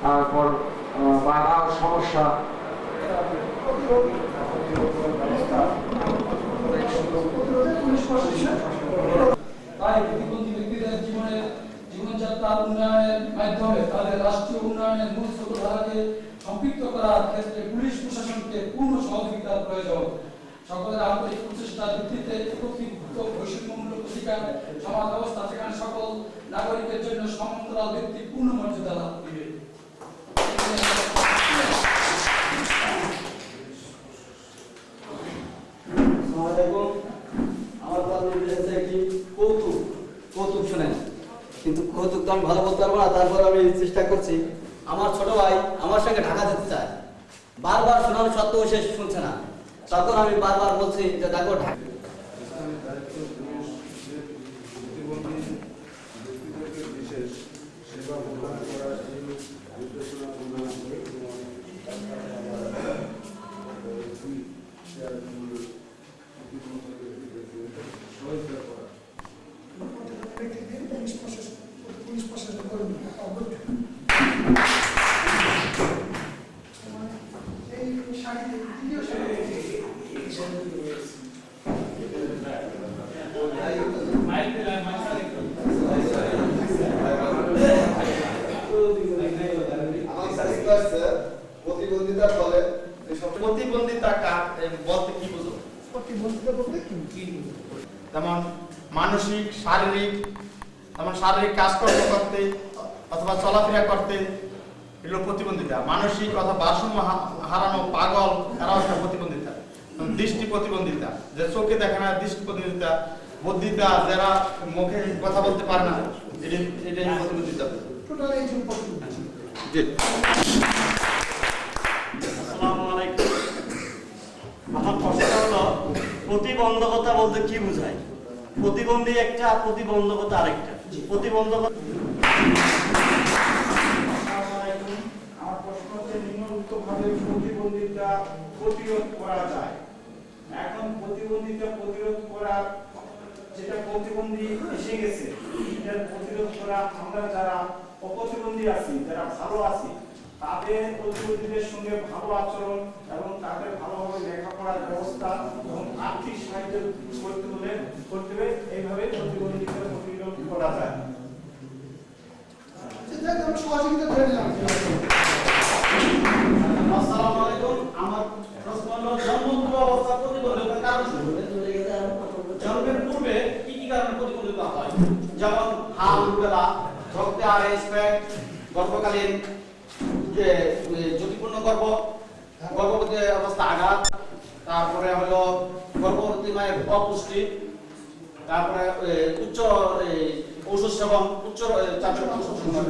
তারপর বাধা ও সমস্যা। তাই প্রতিবন্ধী ব্যক্তিদের জীবনযাত্রার উন্নয়নের মাধ্যমে তাদের রাষ্ট্রীয় উন্নয়নের মূল স্রোতধারাকে সম্পৃক্ত করার ক্ষেত্রে পুলিশ প্রশাসনকে পূর্ণ সহযোগিতার প্রয়োজন। সকলের আন্তরিক প্রচেষ্টার ভিত্তিতে একত্রীভূত বৈষম্যমূলক অধিকার সমাজ ব্যবস্থা যেখানে সকল নাগরিকের জন্য সমান্তরাল ব্যক্তি পূর্ণ মর্যাদা লাভ করবে। আমার একটি কৌতুক শোনেন, কিন্তু কৌতুক তো আমি ভালো বলতে পারবো না, তারপর আমি চেষ্টা করছি। আমার ছোট ভাই আমার সঙ্গে ঢাকা যেতে চায়, বারবার শোনানো সত্ত্বেও সে শুনছে না। তখন আমি বারবার বলছি যে দেখো ঢাকা প্রতিবন্ধিতার ফলে প্রতিবন্ধিতা বলতে কি বুঝো? প্রতিবন্ধিতা বলতে কি? যেমন মানসিক, শারীরিক, যেমন শারীরিক কাজকর্ম করতে অথবা চলাফেরা করতে এগুলো প্রতিবন্ধিতা। মানসিক অথবা ভারসাম্য হারানো, পাগল, এরাও একটা প্রতিবন্ধিতা। দৃষ্টি প্রতিবন্ধিতা, যে চোখে দেখে না, দৃষ্টি প্রতিবন্ধিতা। বুদ্ধিতা, যারা মুখে কথা বলতে পারে না, এটাই প্রতিবন্ধিতা। টোটাল এই যে প্রতিবন্ধিতা। জি। আমার প্রশ্ন হলো প্রতিবন্ধকতা বলতে কি বোঝায়? প্রতিবন্ধী একটা, প্রতিবন্ধকতা আরেকটা। প্রতিবন্ধকতা আমার প্রশ্ন হচ্ছে নিম্নলিখিতভাবে প্রতিবন্ধিতা প্রতিরোধ করা যায়। এখন প্রতিবন্ধিতা প্রতিরোধ করার যেটা প্রতিবন্ধী এসে গেছে, এটার প্রতিরোধ করা আমরা যারা অপ্রতিবন্ধী আছি, যারা ভালো আছি, তাদের প্রতিবন্ধীদের সঙ্গে ভালো আচরণ এবং তাদের ভালোভাবে লেখাপড়ার ব্যবস্থা এবং আর্থিক সাহায্য করতে হবে। এইভাবে প্রতিবন্ধীদের প্রতিরোধ করা যায়। সহযোগিতা করে নিলাম। আসসালামু আলাইকুম। আমার প্রশ্ন হলো জন্মগত অবস্থা প্রতিবন্ধকতার কারণ জন্মের পূর্বে কি কি কারণে প্রতিবন্ধকতা হয়? যেমন হাম, রুবেলা, রক্তে আরএস, গর্ভকালীন যে ঝুঁকিপূর্ণ গর্ভবতী অবস্থা আঘাত, তারপরে হলো গর্ভবতী মায়ের অপুষ্টি, তারপরে উচ্চ ঔষধ সেবন, উচ্চ চাপের ঔষধ সেবন,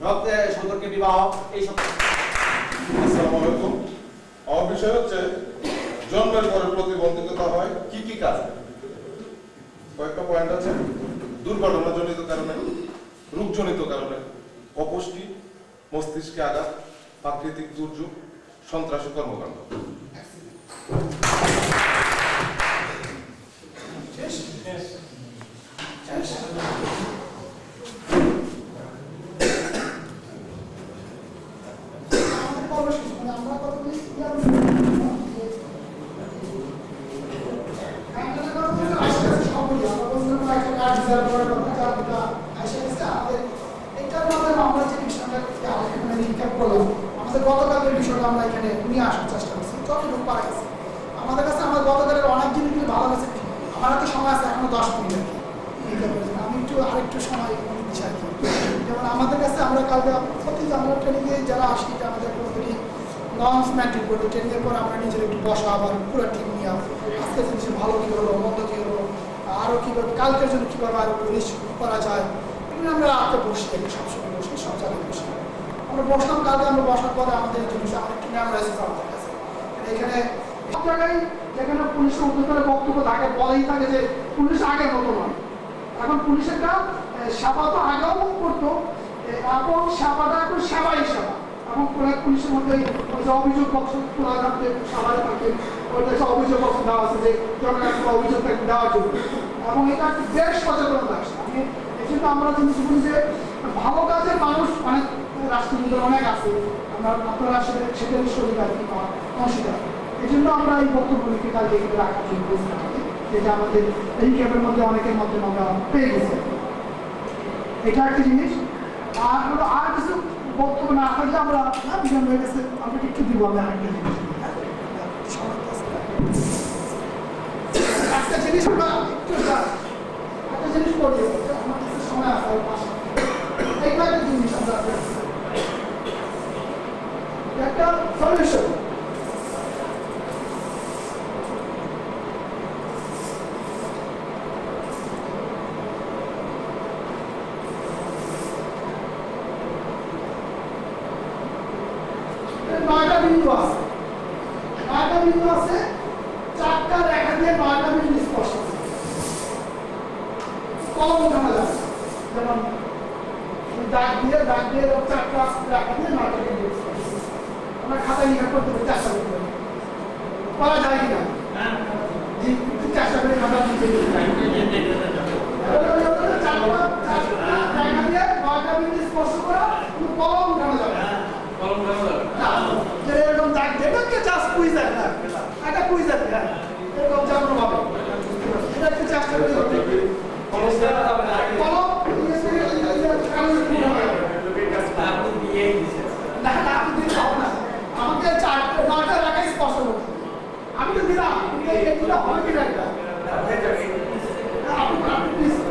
রক্তে সম্পর্কে বিবাহ, এইসব। আসসালামু আলাইকুম। আমার বিষয় হচ্ছে জন্মের পরে প্রতিবন্ধকতা হয় কি কি কারণে? কয়েকটা পয়েন্ট আছে। দুর্ঘটনাজনিত কারণে, রোগজনিত কারণে, অপুষ্টি, মস্তিষ্কে আঘাত, প্রাকৃতিক দুর্যোগ, সন্ত্রাসী কর্মকাণ্ড। গতকালের বিষয়টা আমরা এখানে নিয়ে আসার চেষ্টা করছি, যতটুকু পারা গেছে। আমাদের কাছে আমার গতকালের অনেক জিনিসগুলি ভালো গেছে। আমার হাতে সময় আছে এখনো 10 মিনিট আর কি। আমি আরেকটু সময় দিচ্ছি। যেমন আমাদের কাছে আমরা কালকে প্রতিদিন আমরা ট্রেনিংয়ে যারা আসি, আমাদের প্রতিদিন নর্মস মেনটেন করতে, ট্রেনিংয়ের পর আমরা নিজের একটু বসা, আবার পুরো টিম নিয়ে আজকের জিনিস ভালো কী হলো, মন্দ কী হলো, আরও কীভাবে কালকের জন্য কীভাবে আরও রিস্ক করা যায়, এগুলো আমরা রাতে বসি, সবসময় বসি, সব জায়গায় বসি। আমরা বসলাম কালকে, আমরা বসার পরে আমাদের জিনিস আমার একটু মেমোরাইজ আমাদের কাছে এখানে জায়গায় যেখানে পুলিশের উদ্যোগের বক্তব্য থাকে বলেই থাকে যে পুলিশ আগের মতো নয়। এখন পুলিশের কাজ সেবা তো আগেও করতো, এবং সেবাটা এখন সেবাই সেবা। এবং পুলিশের মধ্যে যে অভিযোগ বক্স তোলা থাকতে সবাই থাকে, ওইটা অভিযোগ বক্স দেওয়া আছে যে জনগণের অভিযোগ দেওয়ার জন্য, এবং এটা বেশ সচেতনতা আসছে। আমি এই জন্য আমরা জিনিস বলি যে ভালো কাজের মানুষ অনেক রাষ্ট্রীয় অনেক আছে, আমরা আপনারা সেটা শরীর আর কি অংশীদার। এই জন্য আমরা এই বক্তব্যগুলিকে কাজে এগুলো রাখার জন্য বুঝতে পারি, যেটা আমাদের এই ক্যাম্পের মধ্যে অনেকের মাধ্যমে আমরা পেয়ে গেছি। এটা একটা জিনিস। আর হলো আর কিছু বক্তব্য না থাকলে আমরা বিলম্ব হয়ে গেছে, আমরা একটু দিব। আমি আরেকটা জিনিস একটা জিনিস আমরা একটু একটা জিনিস করি, আমার কিছু সময় আছে পাশে এইটা একটা জিনিস আমরা একটা সলিউশন। নয়টা বিন্দু আছে, 4টা রেখা দিয়ে 9টা বিন্দু স্পর্শ কলম উঠানো যাবে। যেমন দাগ দিয়ে 4টা রেখা দিয়ে 9টা বিন্দু স্পর্শ আমরা খাতায় লিখা করতে পারি, চেষ্টা করতে পারি, করা যায় কিনা চেষ্টা করে খাতা দিতে স্পর্শ করা কলম উঠানো যাবে। এরকম দাগ দেবে জাস্ট কুইজ আছে, একটা কুইজ আছে এরকম যেমন ভাবে এটা একটু চেষ্টা করে আমাকে 9টা রাখাই স্পষ্ট করতে, আমি তো দিলাম এগুলো হবে কিনা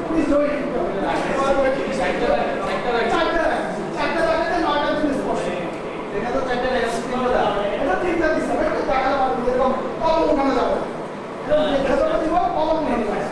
প্লিজ চারটা রাখাতে 9টা দিন স্পষ্ট। এটা ঠিক না দিচ্ছে, এটা দেখা যাবে এরকম কলম উঠানো যাবে, ভেতরে দিব কলম উঠানো যাবে।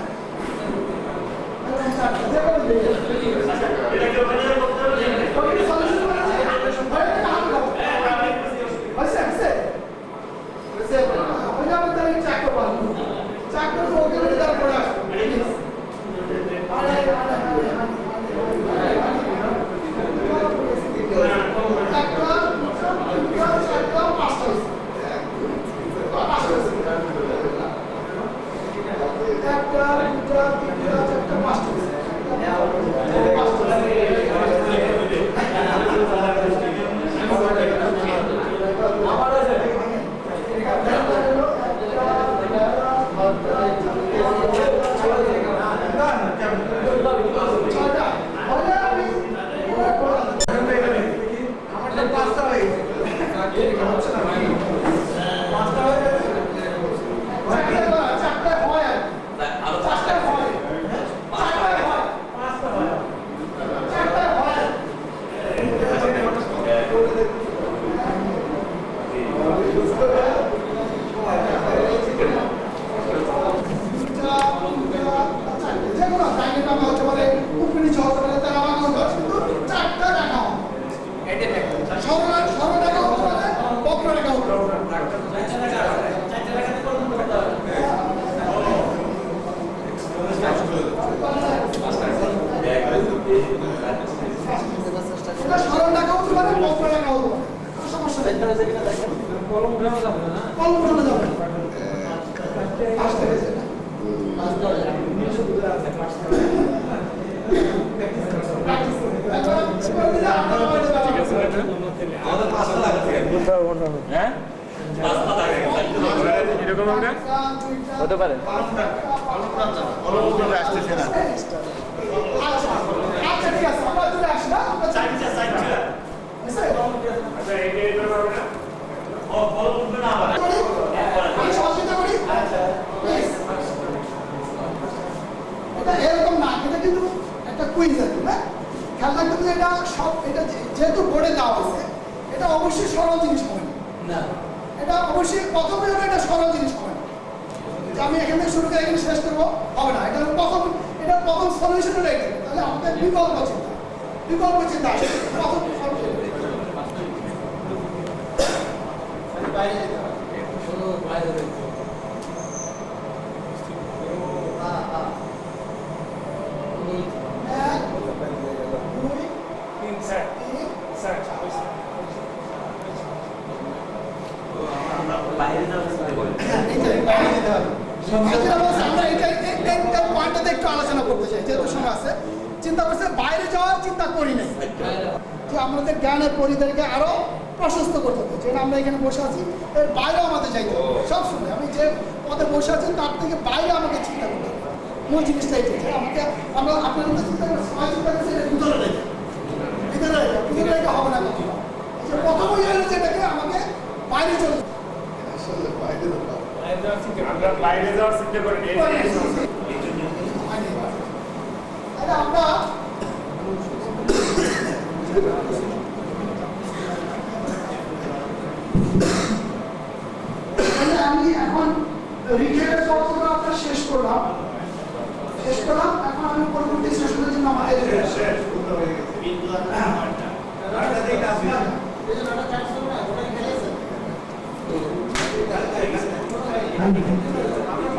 হতে পারে আসতেছে না। আচ্ছা ঠিক আছে, আমরা চলে আসি না, আমরা চাইছি আমি সহযোগিতা করি। এটা এরকম না, এটা কিন্তু একটা কুইজ আছে না, খেয়াল রাখতে হবে এটা সব, এটা যেহেতু বোর্ডে দেওয়া আছে এটা অবশ্যই সরল জিনিস হবে না, এটা অবশ্যই প্রথমে হলে এটা সরল জিনিস হবে না, আমি এখান থেকে শুরু করে এখানে শেষ করবো হবে না, এটা প্রথম সলিউশন হলো এটা। তাহলে আমাদের বিকল্প চিন্তা আসে প্রথম সলিউশন বাইরে বাইরে যাওয়ার চিন্তা করি। আমরা এই পয়েন্টটাতে একটু আলোচনা করতে চাই, যেহেতু সময় আছে। চিন্তা করছে বাইরে যাওয়ার চিন্তা করি নাই, যে আমাদের জ্ঞানের পরিধিকে আরো প্রশস্ত করতে হবে। যেটা আমরা এখানে বসে আছি এর বাইরেও আমাদের যাইতে হবে সবসময়। আমি যে পথে বসে আছি তার থেকে বাইরে আমাকে চিন্তা করতে হবে। মূল জিনিসটা এই যে আমাকে আমরা আপনার মধ্যে চিন্তা করে সবাই চিন্তা করছে এটা ভিতরে রেখে হবে না কখনো। প্রথম ওই হলো যেটাকে আমাকে বাইরে চলে আসলে বাইরে আমরা বাইরে যাওয়ার চিন্তা করি আমরা আমি এখন রিটেলের পত্রটা আপনার শেষ করলাম। এখন আমি পরবর্তী সেশনের জন্য আমাদের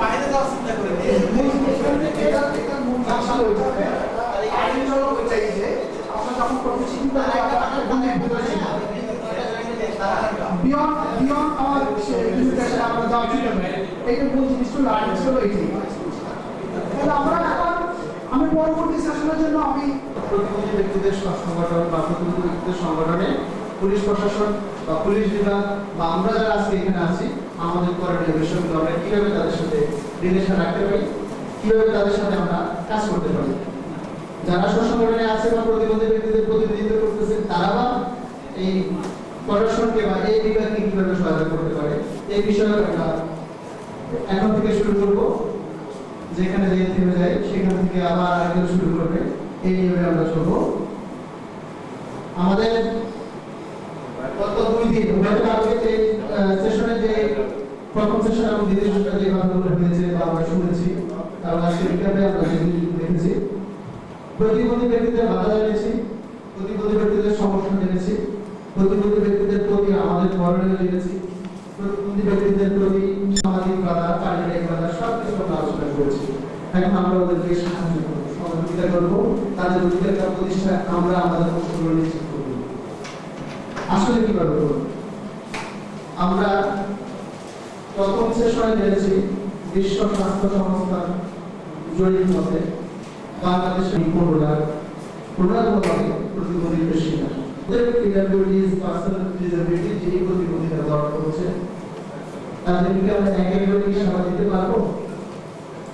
বাইরে যাওয়ার চিন্তা করে আমি পরবর্তী সেশনের জন্য আমি প্রতিবন্ধী ব্যক্তিদের সংগঠন বা প্রতিবন্ধী ব্যক্তিদের সংগঠনে পুলিশ প্রশাসন বা পুলিশ বিভাগ বা আমরা যারা আজকে এখানে আছি আমাদের করণীয় বিষয়গুলো আমরা কিভাবে তাদের সাথে রিলেশন রাখতে পারি, কিভাবে তাদের সাথে আমরা কাজ করতে পারি। যারা সংগঠনে আছে বা প্রতিবন্ধী ব্যক্তিদের প্রতিনিধিত্ব করতেছে তারা বা এই প্রশাসনকে বা এই বিভাগকে কিভাবে সহায়তা করতে পারে এই বিষয়ে আমরা এখন থেকে শুরু করব। যেখানে যে থেমে যায় সেখান থেকে আবার আরেকজন শুরু করবে, এই নিয়মে আমরা চলবো। আমাদের গত 2 দিন আজকে যে সেশনে যে প্রথম সেশন এবং দ্বিতীয় সেশনে যে কথাগুলো হয়েছে বা আমরা শুনেছি এবং আজকে রিক্যাপে আমরা যে দেখেছি, প্রতিবন্ধী ব্যক্তিদের বাধা জেনেছি, প্রতিবন্ধী ব্যক্তিদের সমস্যা জেনেছি, প্রতিবন্ধী ব্যক্তিদের প্রতি আমাদের করণীয় জেনেছি, প্রতিবন্ধী ব্যক্তিদের প্রতি সামাজিক বাধা, পারিবারিক বাধা সব কিছু আমরা আলোচনা করেছি। এখন আমরা ওদেরকে সাহায্য করবো, সহযোগিতা করবো, তাদের অধিকার প্রতিষ্ঠা আমরা আমাদের অংশগ্রহণ নিশ্চিত করবো। আসলে কিভাবে করবো? আমরা প্রথম সেশনে জেনেছি বিশ্ব স্বাস্থ্য সংস্থার জরিপ মতে বাংলাদেশের 15,000 প্রতিবন্ধীদের শিকার। ডিসেবিলিটিস, পার্সোনাল ডিসেবিলিটি যে প্রতিবন্ধীরা ধরা পড়ছে তাদেরকে আমরা একেবারে সেবা দিতে পারবো?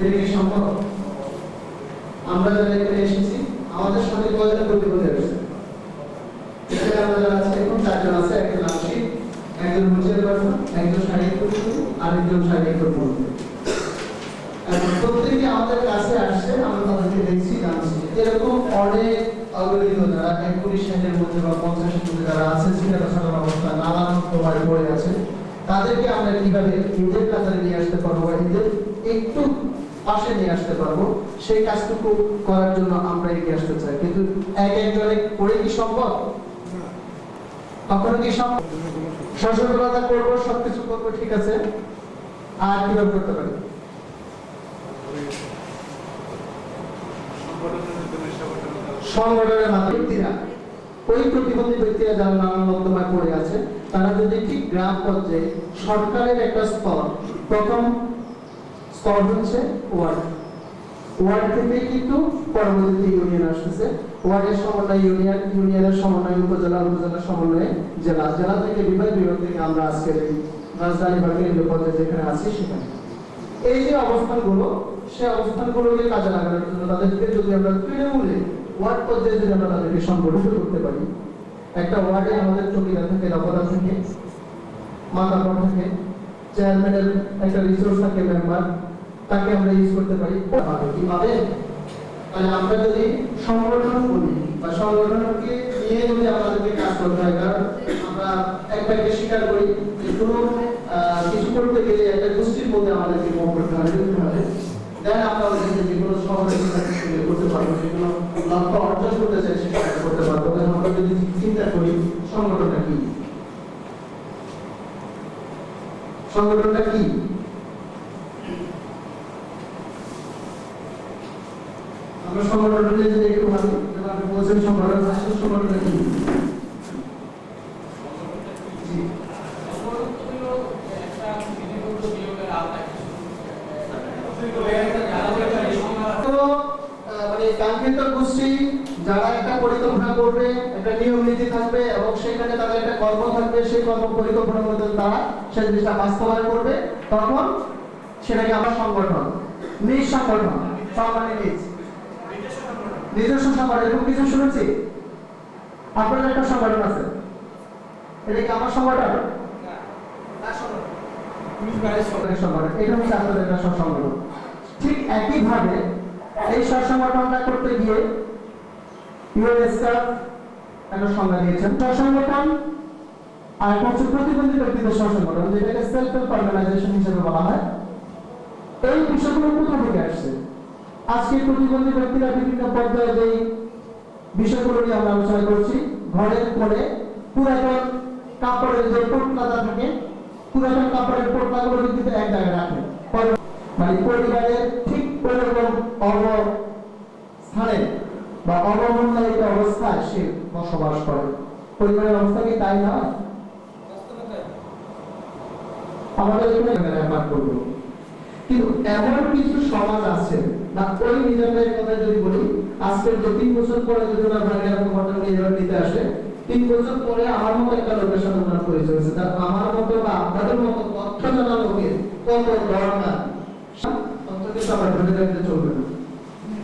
এটা কি সম্ভব? আমরা যারা এখানে এসেছি আমাদের সাথে কয়জন প্রতিবন্ধী আছে? এখানে আমরা যারা আছে এখন 4 জন আছে, একজন আংশিক, একজন হুইলচেয়ার পার্সন, একজন শারীরিক প্রতিবন্ধী আর একজন শারীরিক প্রতিবন্ধী। এখন প্রত্যেকে আমাদের কাছে আসছে, আমরা তাদেরকে দেখছি, জানছি। এরকম অনেক অগণিত যারা 41-60 মধ্যে বা 50-এর মধ্যে যারা আছে ছিলেন অবস্থা নানান প্রকারে পড়ে আছে, তাদেরকে আমরা কিভাবে নিজের কাছে নিয়ে আসতে পারবো বা নিজের একটু পাশে নিয়ে আসতে পারবো সেই কাজটুকু করার জন্য আমরা এগিয়ে আসতে চাই। কিন্তু একজনে করে কি সম্ভব? কখনো কি সম্ভব? সচেতনতা করবো, সবকিছু করবো, ঠিক আছে, আর কিভাবে করতে পারি? সংগঠনের মাধ্যমে ওই প্রতিবন্ধী ব্যক্তিরা যারা নানান মধ্যমায় পড়ে আছে তারা যদি ঠিক গ্রাম পর্যায়ে সরকারের একটা স্তর, প্রথম স্তর হচ্ছে ওয়ার্ড থেকে কিন্তু পরবর্তীতে ইউনিয়ন আসতেছে, ওয়ার্ডের সমন্বয় ইউনিয়ন, ইউনিয়নের সমন্বয় উপজেলা, উপজেলার সমন্বয়ে জেলা, জেলা থেকে বিভাগ, বিভাগ থেকে আমরা আজকের এই রাজধানী বা কেন্দ্রীয় পর্যায়ে যেখানে আছি সেখানে এই যে অবস্থানগুলো, সেই অবস্থানগুলোকে কাজে লাগানোর জন্য তাদেরকে যদি আমরা তৃণমূলে ওয়ার্ড পর্যায়ে যদি আমরা তাদেরকে সংগঠিত করতে পারি, একটা ওয়ার্ডে আমাদের চৌকিদার থাকে, দফাদার থাকে, মাতাবর থাকে, চেয়ারম্যানের একটা রিসোর্স থাকে, মেম্বার, তাকে আমরা ইউজ করতে পারি। কিভাবে? মানে আমরা যদি সংগঠন করি বা সংগঠনকে নিয়ে যদি আমাদেরকে কাজ করতে হয়, কারণ আমরা একটাকে স্বীকার করি যে কোনো কিছু করতে গেলে একটা গোষ্ঠীর মধ্যে আমাদেরকে মুভ করতে হবে, দেন আমরা ওদেরকে যে কোনো শহরে করতে পারবো, যে কোনো লক্ষ্য অর্জন করতে চাই সেটা করতে পারবো। আমরা যদি চিন্তা করি সংগঠনটা কি, সংগঠনটা কি? আমরা সংগঠনটা যদি একটু ভাবি, আপনি বলছেন সংগঠন, আসলে সংগঠনটা কি? একটা নিয়ম নীতি থাকবে এবং সেখানে তাদের একটা কর্ম থাকবে, সেই কর্ম পরিকল্পনার মধ্যে তারা সেই জিনিসটা বাস্তবায়ন করবে, তখন সেটাকে আমরা সংগঠন, নিজ সংগঠন, সম্মানী নিজ নিজস্ব সংগঠন, এরকম কিছু শুনেছি। আপনাদের একটা সংগঠন আছে, এটা কি আমার সংগঠন? এটা হচ্ছে আপনাদের একটা সংগঠন। ঠিক একইভাবে এই সংগঠনটা করতে গিয়ে ইউএসএ একটা সংজ্ঞা দিয়েছেন। সংগঠন আর একটা হচ্ছে প্রতিবন্ধী ব্যক্তিদের সংগঠন, যেটাকে সেলফ হেল্প অর্গানাইজেশন হিসেবে বলা হয়। এই বিষয়গুলো কোথা থেকে আসছে? আজকে প্রতিবন্ধী ব্যক্তিরা বিভিন্ন পর্যায়ে যেই বিষয়গুলো নিয়ে আমরা আলোচনা করছি, ঘরের কোণে পুরাতন কাপড়ের যে পোটলাটা থাকে, পুরাতন কাপড়ের পোটলাগুলো কিন্তু এক জায়গায় রাখে, মানে পরিবারের ঠিক ওরকম অবস্থানে বা অবমূল্যায়িত অবস্থায় সে বসবাস করে। পরিবারের অবস্থা কি তাই না? আমাদের এখানে ব্যবহার করবো, কিন্তু এমন কিছু সমাজ আছে না, ওই নিজেদের কথা যদি বলি, আজকের যে 3 বছর পরে যদি ওরা এরকম ঘটনা এভাবে নিতে আসে, 3 বছর পরে আমার মতো একটা লোকের সাথে ওনার পরিচয় হয়েছে, তার আমার মতো বা আপনাদের মতো তথ্য জানা লোকের কত দরকার, তথ্য কিন্তু আমরা ধরে রাখতে চলবে না।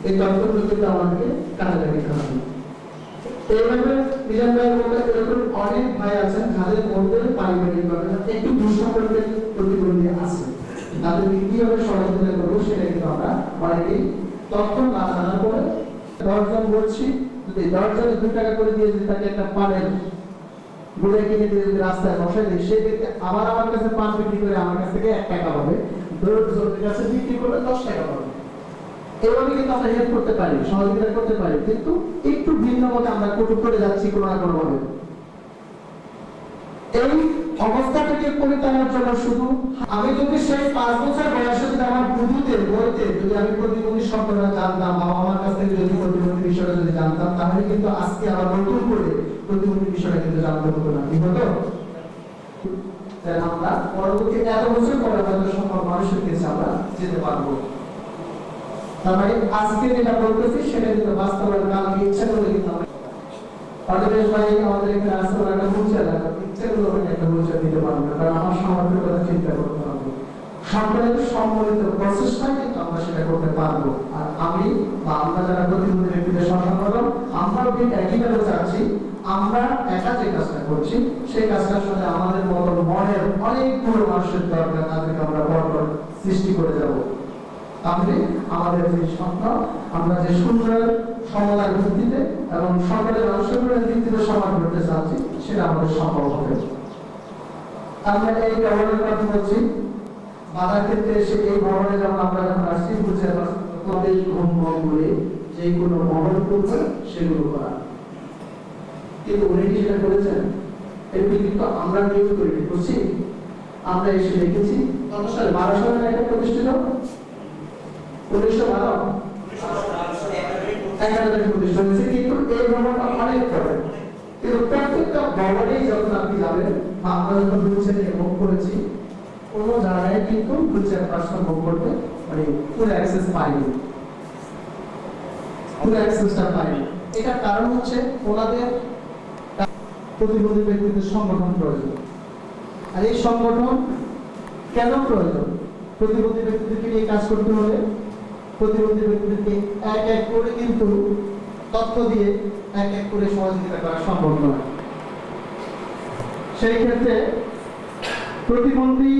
এই তথ্যগুলো কিন্তু আমাদেরকে কাজে লাগাতে হবে। এইভাবে মিজান ভাইয়ের মতো এরকম অনেক ভাই আছেন যাদের মধ্যে পারিবারিকভাবে একটু দুঃসম্পর্কের প্রতিবন্ধী আছে, তাদেরকে কিভাবে সহযোগিতা করবো সেটা কিন্তু আমরা অনেকেই তথ্য না জানার পরে 10 জন বলছি, যদি 10 জনে 2 টাকা করে দিয়ে যদি তাকে একটা পানের গুড়ে কিনে দিয়ে যদি রাস্তায় বসাই দিই, সে ব্যক্তি আবার আমার কাছে পান বিক্রি করে আমার কাছ থেকে 1 টাকা পাবে, 10 জনের কাছে বিক্রি করলে 10 টাকা পাবে। এভাবে কিন্তু আমরা হেল্প করতে পারি, সহযোগিতা করতে পারি, কিন্তু একটু ভিন্ন মতে আমরা কটুক করে যাচ্ছি কোনো না কোনো ভাবে। এই অবস্থাটাকে পরিত্রাণের জন্য শুধু আমি যদি সেই 5 বছর বয়সে যদি আমার বুঝতে বলতে যদি আমি প্রতিবন্ধী শব্দটা জানতাম, বাবা আমার কাছ থেকে যদি প্রতিবন্ধী বিষয়টা যদি জানতাম, তাহলে কিন্তু আজকে আবার নতুন করে প্রতিবন্ধী বিষয়টা কিন্তু জানতে হতো না, কি হতো? তাই আমরা পরবর্তী এত বছর পরে হয়তো সম্ভব মানুষের কাছে আমরা যেতে পারবো। তার মানে আজকে যেটা বলতেছি সেটা কিন্তু বাস্তবায়ন কালকে ইচ্ছা করলে কিন্তু অর্ধবেশ ভাই আমাদের এখানে আসতে একটা পরিচয় লাগবে, ইচ্ছা করলে একটা পরিচয় দিতে পারবো না, কারণ আমার সমাজের কথা চিন্তা করতে হবে। সরকারের সম্মিলিত প্রচেষ্টায় কিন্তু আমরা সেটা করতে পারবো। আর আমি বা আমরা যারা প্রতিবন্ধী ব্যক্তিদের সংগঠন, আমরাও ঠিক একইভাবে চাচ্ছি, আমরা একা যে কাজটা করছি সেই কাজটার সাথে আমাদের মতো মনের অনেকগুলো মানুষের দরকার, তাদেরকে আমরা পরপর সৃষ্টি করে যাবো। তাহলে আমাদের যে স্বপ্ন, আমরা যে সুন্দর সমাজের ভিত্তিতে এবং সকলের অংশগ্রহণের ভিত্তিতে সমাজ করতে চাচ্ছি, সেটা আমাদের সম্ভব হবে। আমরা এই ভবনের কথা বলছি, বাধার ক্ষেত্রে এসে এই ভবনে যখন আমরা যখন আসছি, বুঝে প্রদেশ ভ্রমণ করে যে কোনো মহল করছে সেগুলো করা, কিন্তু উনি কি সেটা করেছেন? এটি কিন্তু আমরা নিয়োগ করে করছি, আমরা এসে দেখেছি কত সালে 12 সালে একটা প্রতিষ্ঠিত 1912 প্রতিষ্ঠা হয়েছে, কিন্তু এই ভবনটা অনেক পরে। কিন্তু প্রত্যেকটা ভবনেই যখন আপনি যাবেন, আমরা যখন হুইলচেয়ার নিয়ে মুভ করেছি, কোনো জায়গায় কিন্তু হুইলচেয়ার পার্সন মুভ করতে মানে ফুল অ্যাক্সেস পাইনি, ফুল অ্যাক্সেসটা পাইনি। এটার কারণ হচ্ছে ওনাদের প্রতিবন্ধী ব্যক্তিদের সংগঠন প্রয়োজন। আর এই সংগঠন কেন প্রয়োজন? প্রতিবন্ধী ব্যক্তিদেরকে নিয়ে কাজ করতে হলে প্রতিবন্ধী ব্যক্তিদেরকে এক এক করে কিন্তু তথ্য দিয়ে এক এক করে সহযোগিতা করা সম্ভব নয়। সেই ক্ষেত্রে প্রতিবন্ধী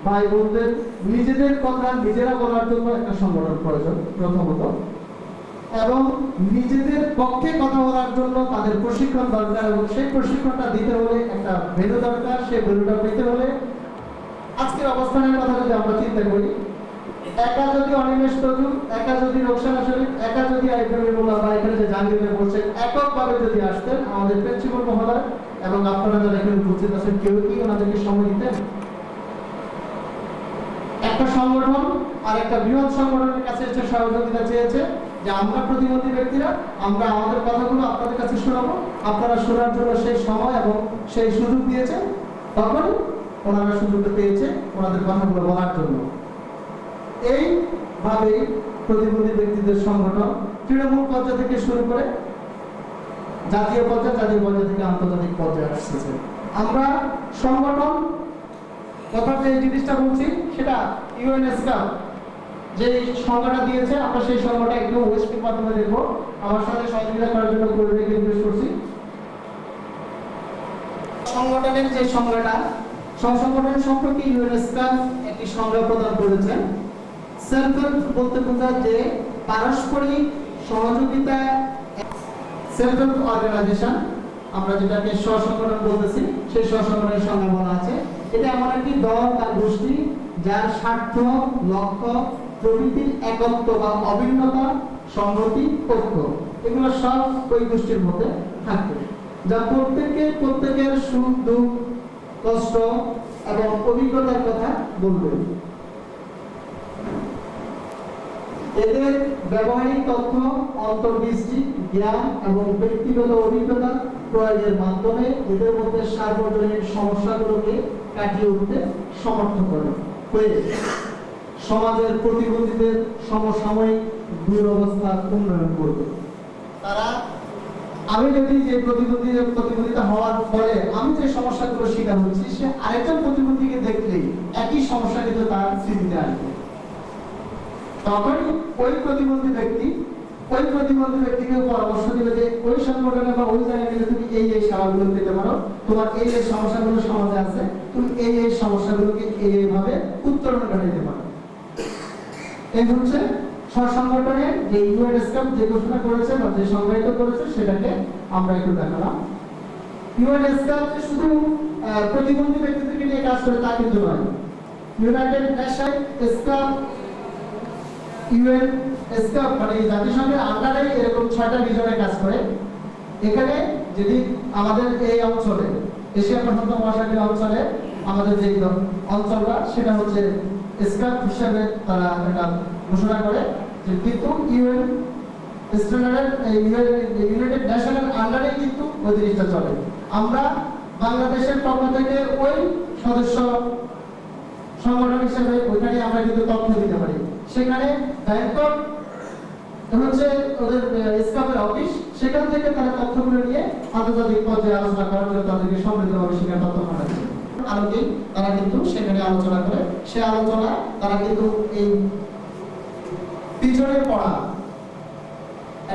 ভাই বোনদের নিজেদের কথা নিজেরা বলার জন্য একটা সংগঠন প্রয়োজন প্রথমত, এবং নিজেদের পক্ষে কথা বলার জন্য তাদের প্রশিক্ষণ দরকার, এবং সেই প্রশিক্ষণটা দিতে হলে একটা ভেন্যু দরকার। সেই ভেন্যুটা পেতে হলে আজকের অবস্থানের কথা যদি আমরা চিন্তা করি, একা যদি অনিমেষ তজুল, একা যদি রোকসানা শরীফ, একা যদি আইফুল্লাহ বা এখানে যে জাহাঙ্গীর বলছেন, এককভাবে যদি আসতেন আমাদের প্রিন্সিপাল মহোদয় এবং আপনারা যারা এখানে উপস্থিত আছেন, কেউ কি ওনাদেরকে সময় দিতেন? একটা সংগঠন আর একটা বৃহৎ সংগঠনের কাছে এসে সহযোগিতা চেয়েছে যে আমরা প্রতিবন্ধী ব্যক্তিরা আমরা আমাদের কথাগুলো আপনাদের কাছে শোনাবো, আপনারা শোনার জন্য সেই সময় এবং সেই সুযোগ দিয়েছেন, তখন ওনারা সুযোগটা পেয়েছে ওনাদের কথাগুলো বলার জন্য। এইভাবেই প্রতিবন্ধী ব্যক্তিদের সংগঠন তৃণমূল পর্যায় থেকে শুরু করে জাতীয় পর্যায় থেকে আন্তর্জাতিক পর্যায়ে আসছে। আমরা সংগঠন কথা যে জিনিসটা বলছি সেটা ইউএনএসকাপ যে সংজ্ঞাটা দিয়েছে, আমরা সেই সংজ্ঞাটা একটু ওয়েস্টের মাধ্যমে দেখবো। আমার সাথে সহযোগিতা করার জন্য পরিবেশকে রিকোয়েস্ট করছি। সংগঠনের যে সংজ্ঞাটা, সংগঠন সম্পর্কে ইউএনএসকাপ একটি সংজ্ঞা প্রদান করেছেন। সেলফ হেল্প বলতে বোঝায় যে পারস্পরিক সহযোগিতা, সেলফ হেল্প অর্গানাইজেশন, আমরা যেটাকে স্ব-সংগঠন বলতেছি, সেই স্ব-সংগঠনের সংজ্ঞা বলা আছে। এটা এমন একটি দল বা গোষ্ঠী যার স্বার্থ, লক্ষ্য, প্রকৃতির একত্ব বা অভিন্নতা, সংহতি, ঐক্য এগুলো সব ওই গোষ্ঠীর মধ্যে থাকবে, যা প্রত্যেকের সুখ দুঃখ কষ্ট এবং অভিজ্ঞতার কথা বলবে। এদের ব্যবহারিক তথ্য, অন্তর্দৃষ্টি, জ্ঞান এবং ব্যক্তিগত অভিজ্ঞতা প্রয়োগের মাধ্যমে এদের মধ্যে সার্বজনীন সমস্যাগুলোকে কাটিয়ে উঠতে সমর্থ করে হয়ে সমাজের প্রতিবন্ধীদের সমসাময়িক দুরবস্থা উন্নয়ন করবে। তারা, আমি যদি যে প্রতিবন্ধিতা হওয়ার ফলে আমি যে সমস্যাগুলো শিকার হচ্ছি, সে আরেকজন প্রতিবন্ধীকে দেখলেই একই সমস্যা কিন্তু তার স্মৃতিতে আসবে। তখন ওই প্রতিবন্ধী ব্যক্তিকে পরামর্শ দিবে যে ওই সংগঠনে বা ওই জায়গায় গেলে তুমি এই সেবাগুলো পেতে পারো, তোমার এই সমস্যাগুলো সমাজে আছে, তুমি এই সমস্যাগুলোকে এইভাবে উত্তরণ ঘটাইতে পারো। এই হচ্ছে স্ব-সংগঠনের যে ইউএনএসকাপ যে ঘোষণা করেছে বা যে সংজ্ঞায়িত করেছে, সেটাকে আমরা একটু দেখালাম। ইউএনএসকাপ শুধু প্রতিবন্ধী ব্যক্তিদেরকে নিয়ে কাজ করে তা কিন্তু নয়। ইউনাইটেড নেশন স্কাপ, ইউএনএসকাপ মানে জাতিসংঘের আন্ডারে এরকম 6টা রিজনে কাজ করে। এখানে যদি আমাদের এই অঞ্চলে, এশিয়া প্রশান্ত মহাসাগরীয় অঞ্চলে আমাদের যে অঞ্চলটা, সেটা হচ্ছে স্কাপ হিসেবে তারা এটা ঘোষণা করে যে কিন্তু ইউনাইটেড নেশনের আন্ডারে কিন্তু ওই জিনিসটা চলে। আমরা বাংলাদেশের পক্ষ থেকে ওই সদস্য সংগঠন হিসেবে ওইখানে আমরা কিন্তু তথ্য দিতে পারি। সেখানে ব্যাংকক হচ্ছে ওদের স্কাপের অফিস, সেখান থেকে তারা তথ্যগুলো নিয়ে আন্তর্জাতিক পর্যায়ে আলোচনা করার জন্য তাদেরকে সমৃদ্ধভাবে সেখানে তথ্য পাঠাচ্ছে। আলোকে তারা কিন্তু সেখানে আলোচনা করে, সে আলোচনা তারা কিন্তু এই পিছনে পড়া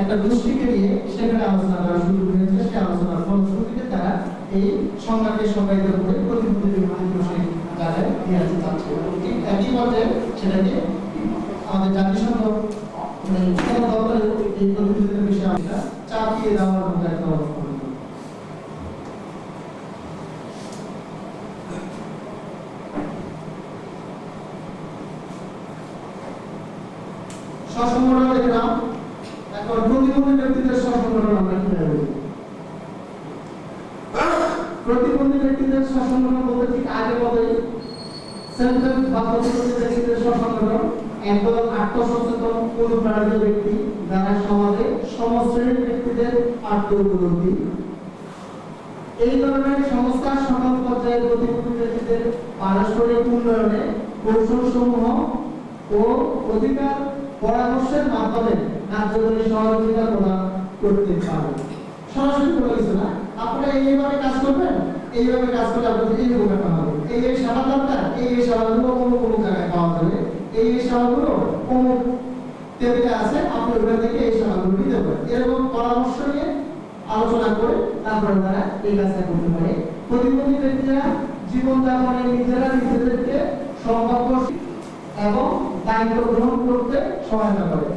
একটা গোষ্ঠীকে নিয়ে সেখানে আলোচনা করা শুরু করেছে। সেই আলোচনার ফলশ্রুতিতে তারা এই সংজ্ঞাকে সংজ্ঞায়িত করে প্রতিবন্ধী মানুষের জায়গায় নিয়ে আসতে চাচ্ছে। ঠিক একই পর্যায়ে সেটাকে আমাদের জাতিসংঘ দপ্তরের এই প্রতিনিধিদের বিষয়ে আমরা চাপিয়ে দেওয়ার মতো একটা অবস্থা। স্ব-সংগঠন দেখলাম, এখন প্রতিবন্ধী ব্যক্তিদের স্ব-সংগঠন আমরা কিভাবে বলি? প্রতিবন্ধী ব্যক্তিদের স্ব-সংগঠন বলতে ঠিক আগের মতোই সেলফ হেল্প বা প্রতিবন্ধী ব্যক্তিদের স্ব-সংগঠন একদল আত্মসচেতন অনুপ্রাণিত ব্যক্তি যারা সমাজে সমশ্রেণীর ব্যক্তিদের আত্ম-উপলব্ধি, এই ধরনের সংস্থা সকল পর্যায়ের প্রতিবন্ধী ব্যক্তিদের পারস্পরিক উন্নয়নে কৌশলসমূহ ও অধিকার পরামর্শের মাধ্যমে কার্যকরী সহযোগিতা প্রদান করতে পারে। সরাসরি কোনো কিছু না, আপনারা এইভাবে কাজ করবেন, এইভাবে কাজ করলে আপনাদের এইরকম একটা হবে, এই সেবা দরকার, এই সেবাগুলো কোনো জায়গায় পাওয়া যাবে, এই সেবাগুলো অমুক টেবিলে আছে, আপনি ওখান থেকে এই সেবাগুলো নিতে পারেন। এরকম পরামর্শ নিয়ে আলোচনা করে তারপরে তারা এই কাজটা করতে পারে। প্রতিবন্ধী ব্যক্তিরা জীবনযাপনে নিজেদেরকে সম্ভাব্য এবং দায়িত্ব গ্রহণ করতে সহায়তা করে।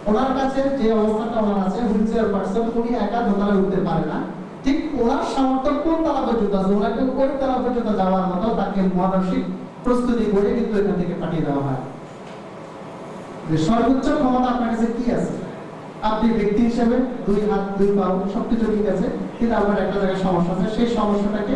ওনার কাছে যে অবস্থাটা ওনার আছে, হুইলচেয়ার পার্সন, উনি একা দোতলায় উঠতে পারে না, ঠিক ওনার সামর্থ্য কোন তালা পর্যন্ত আছে, ওনাকে ওই তালা পর্যন্ত যাওয়ার মতো তাকে মানসিক প্রস্তুতি করে কিন্তু এখান থেকে পাঠিয়ে দেওয়া হয়। যে সর্বোচ্চ ক্ষমতা আপনার কাছে কি আছে, আপনি ব্যক্তি হিসেবে 2 হাত 2 পা সবকিছু ঠিক আছে, কিন্তু আপনার একটা জায়গায় সমস্যা আছে, সেই সমস্যাটাকে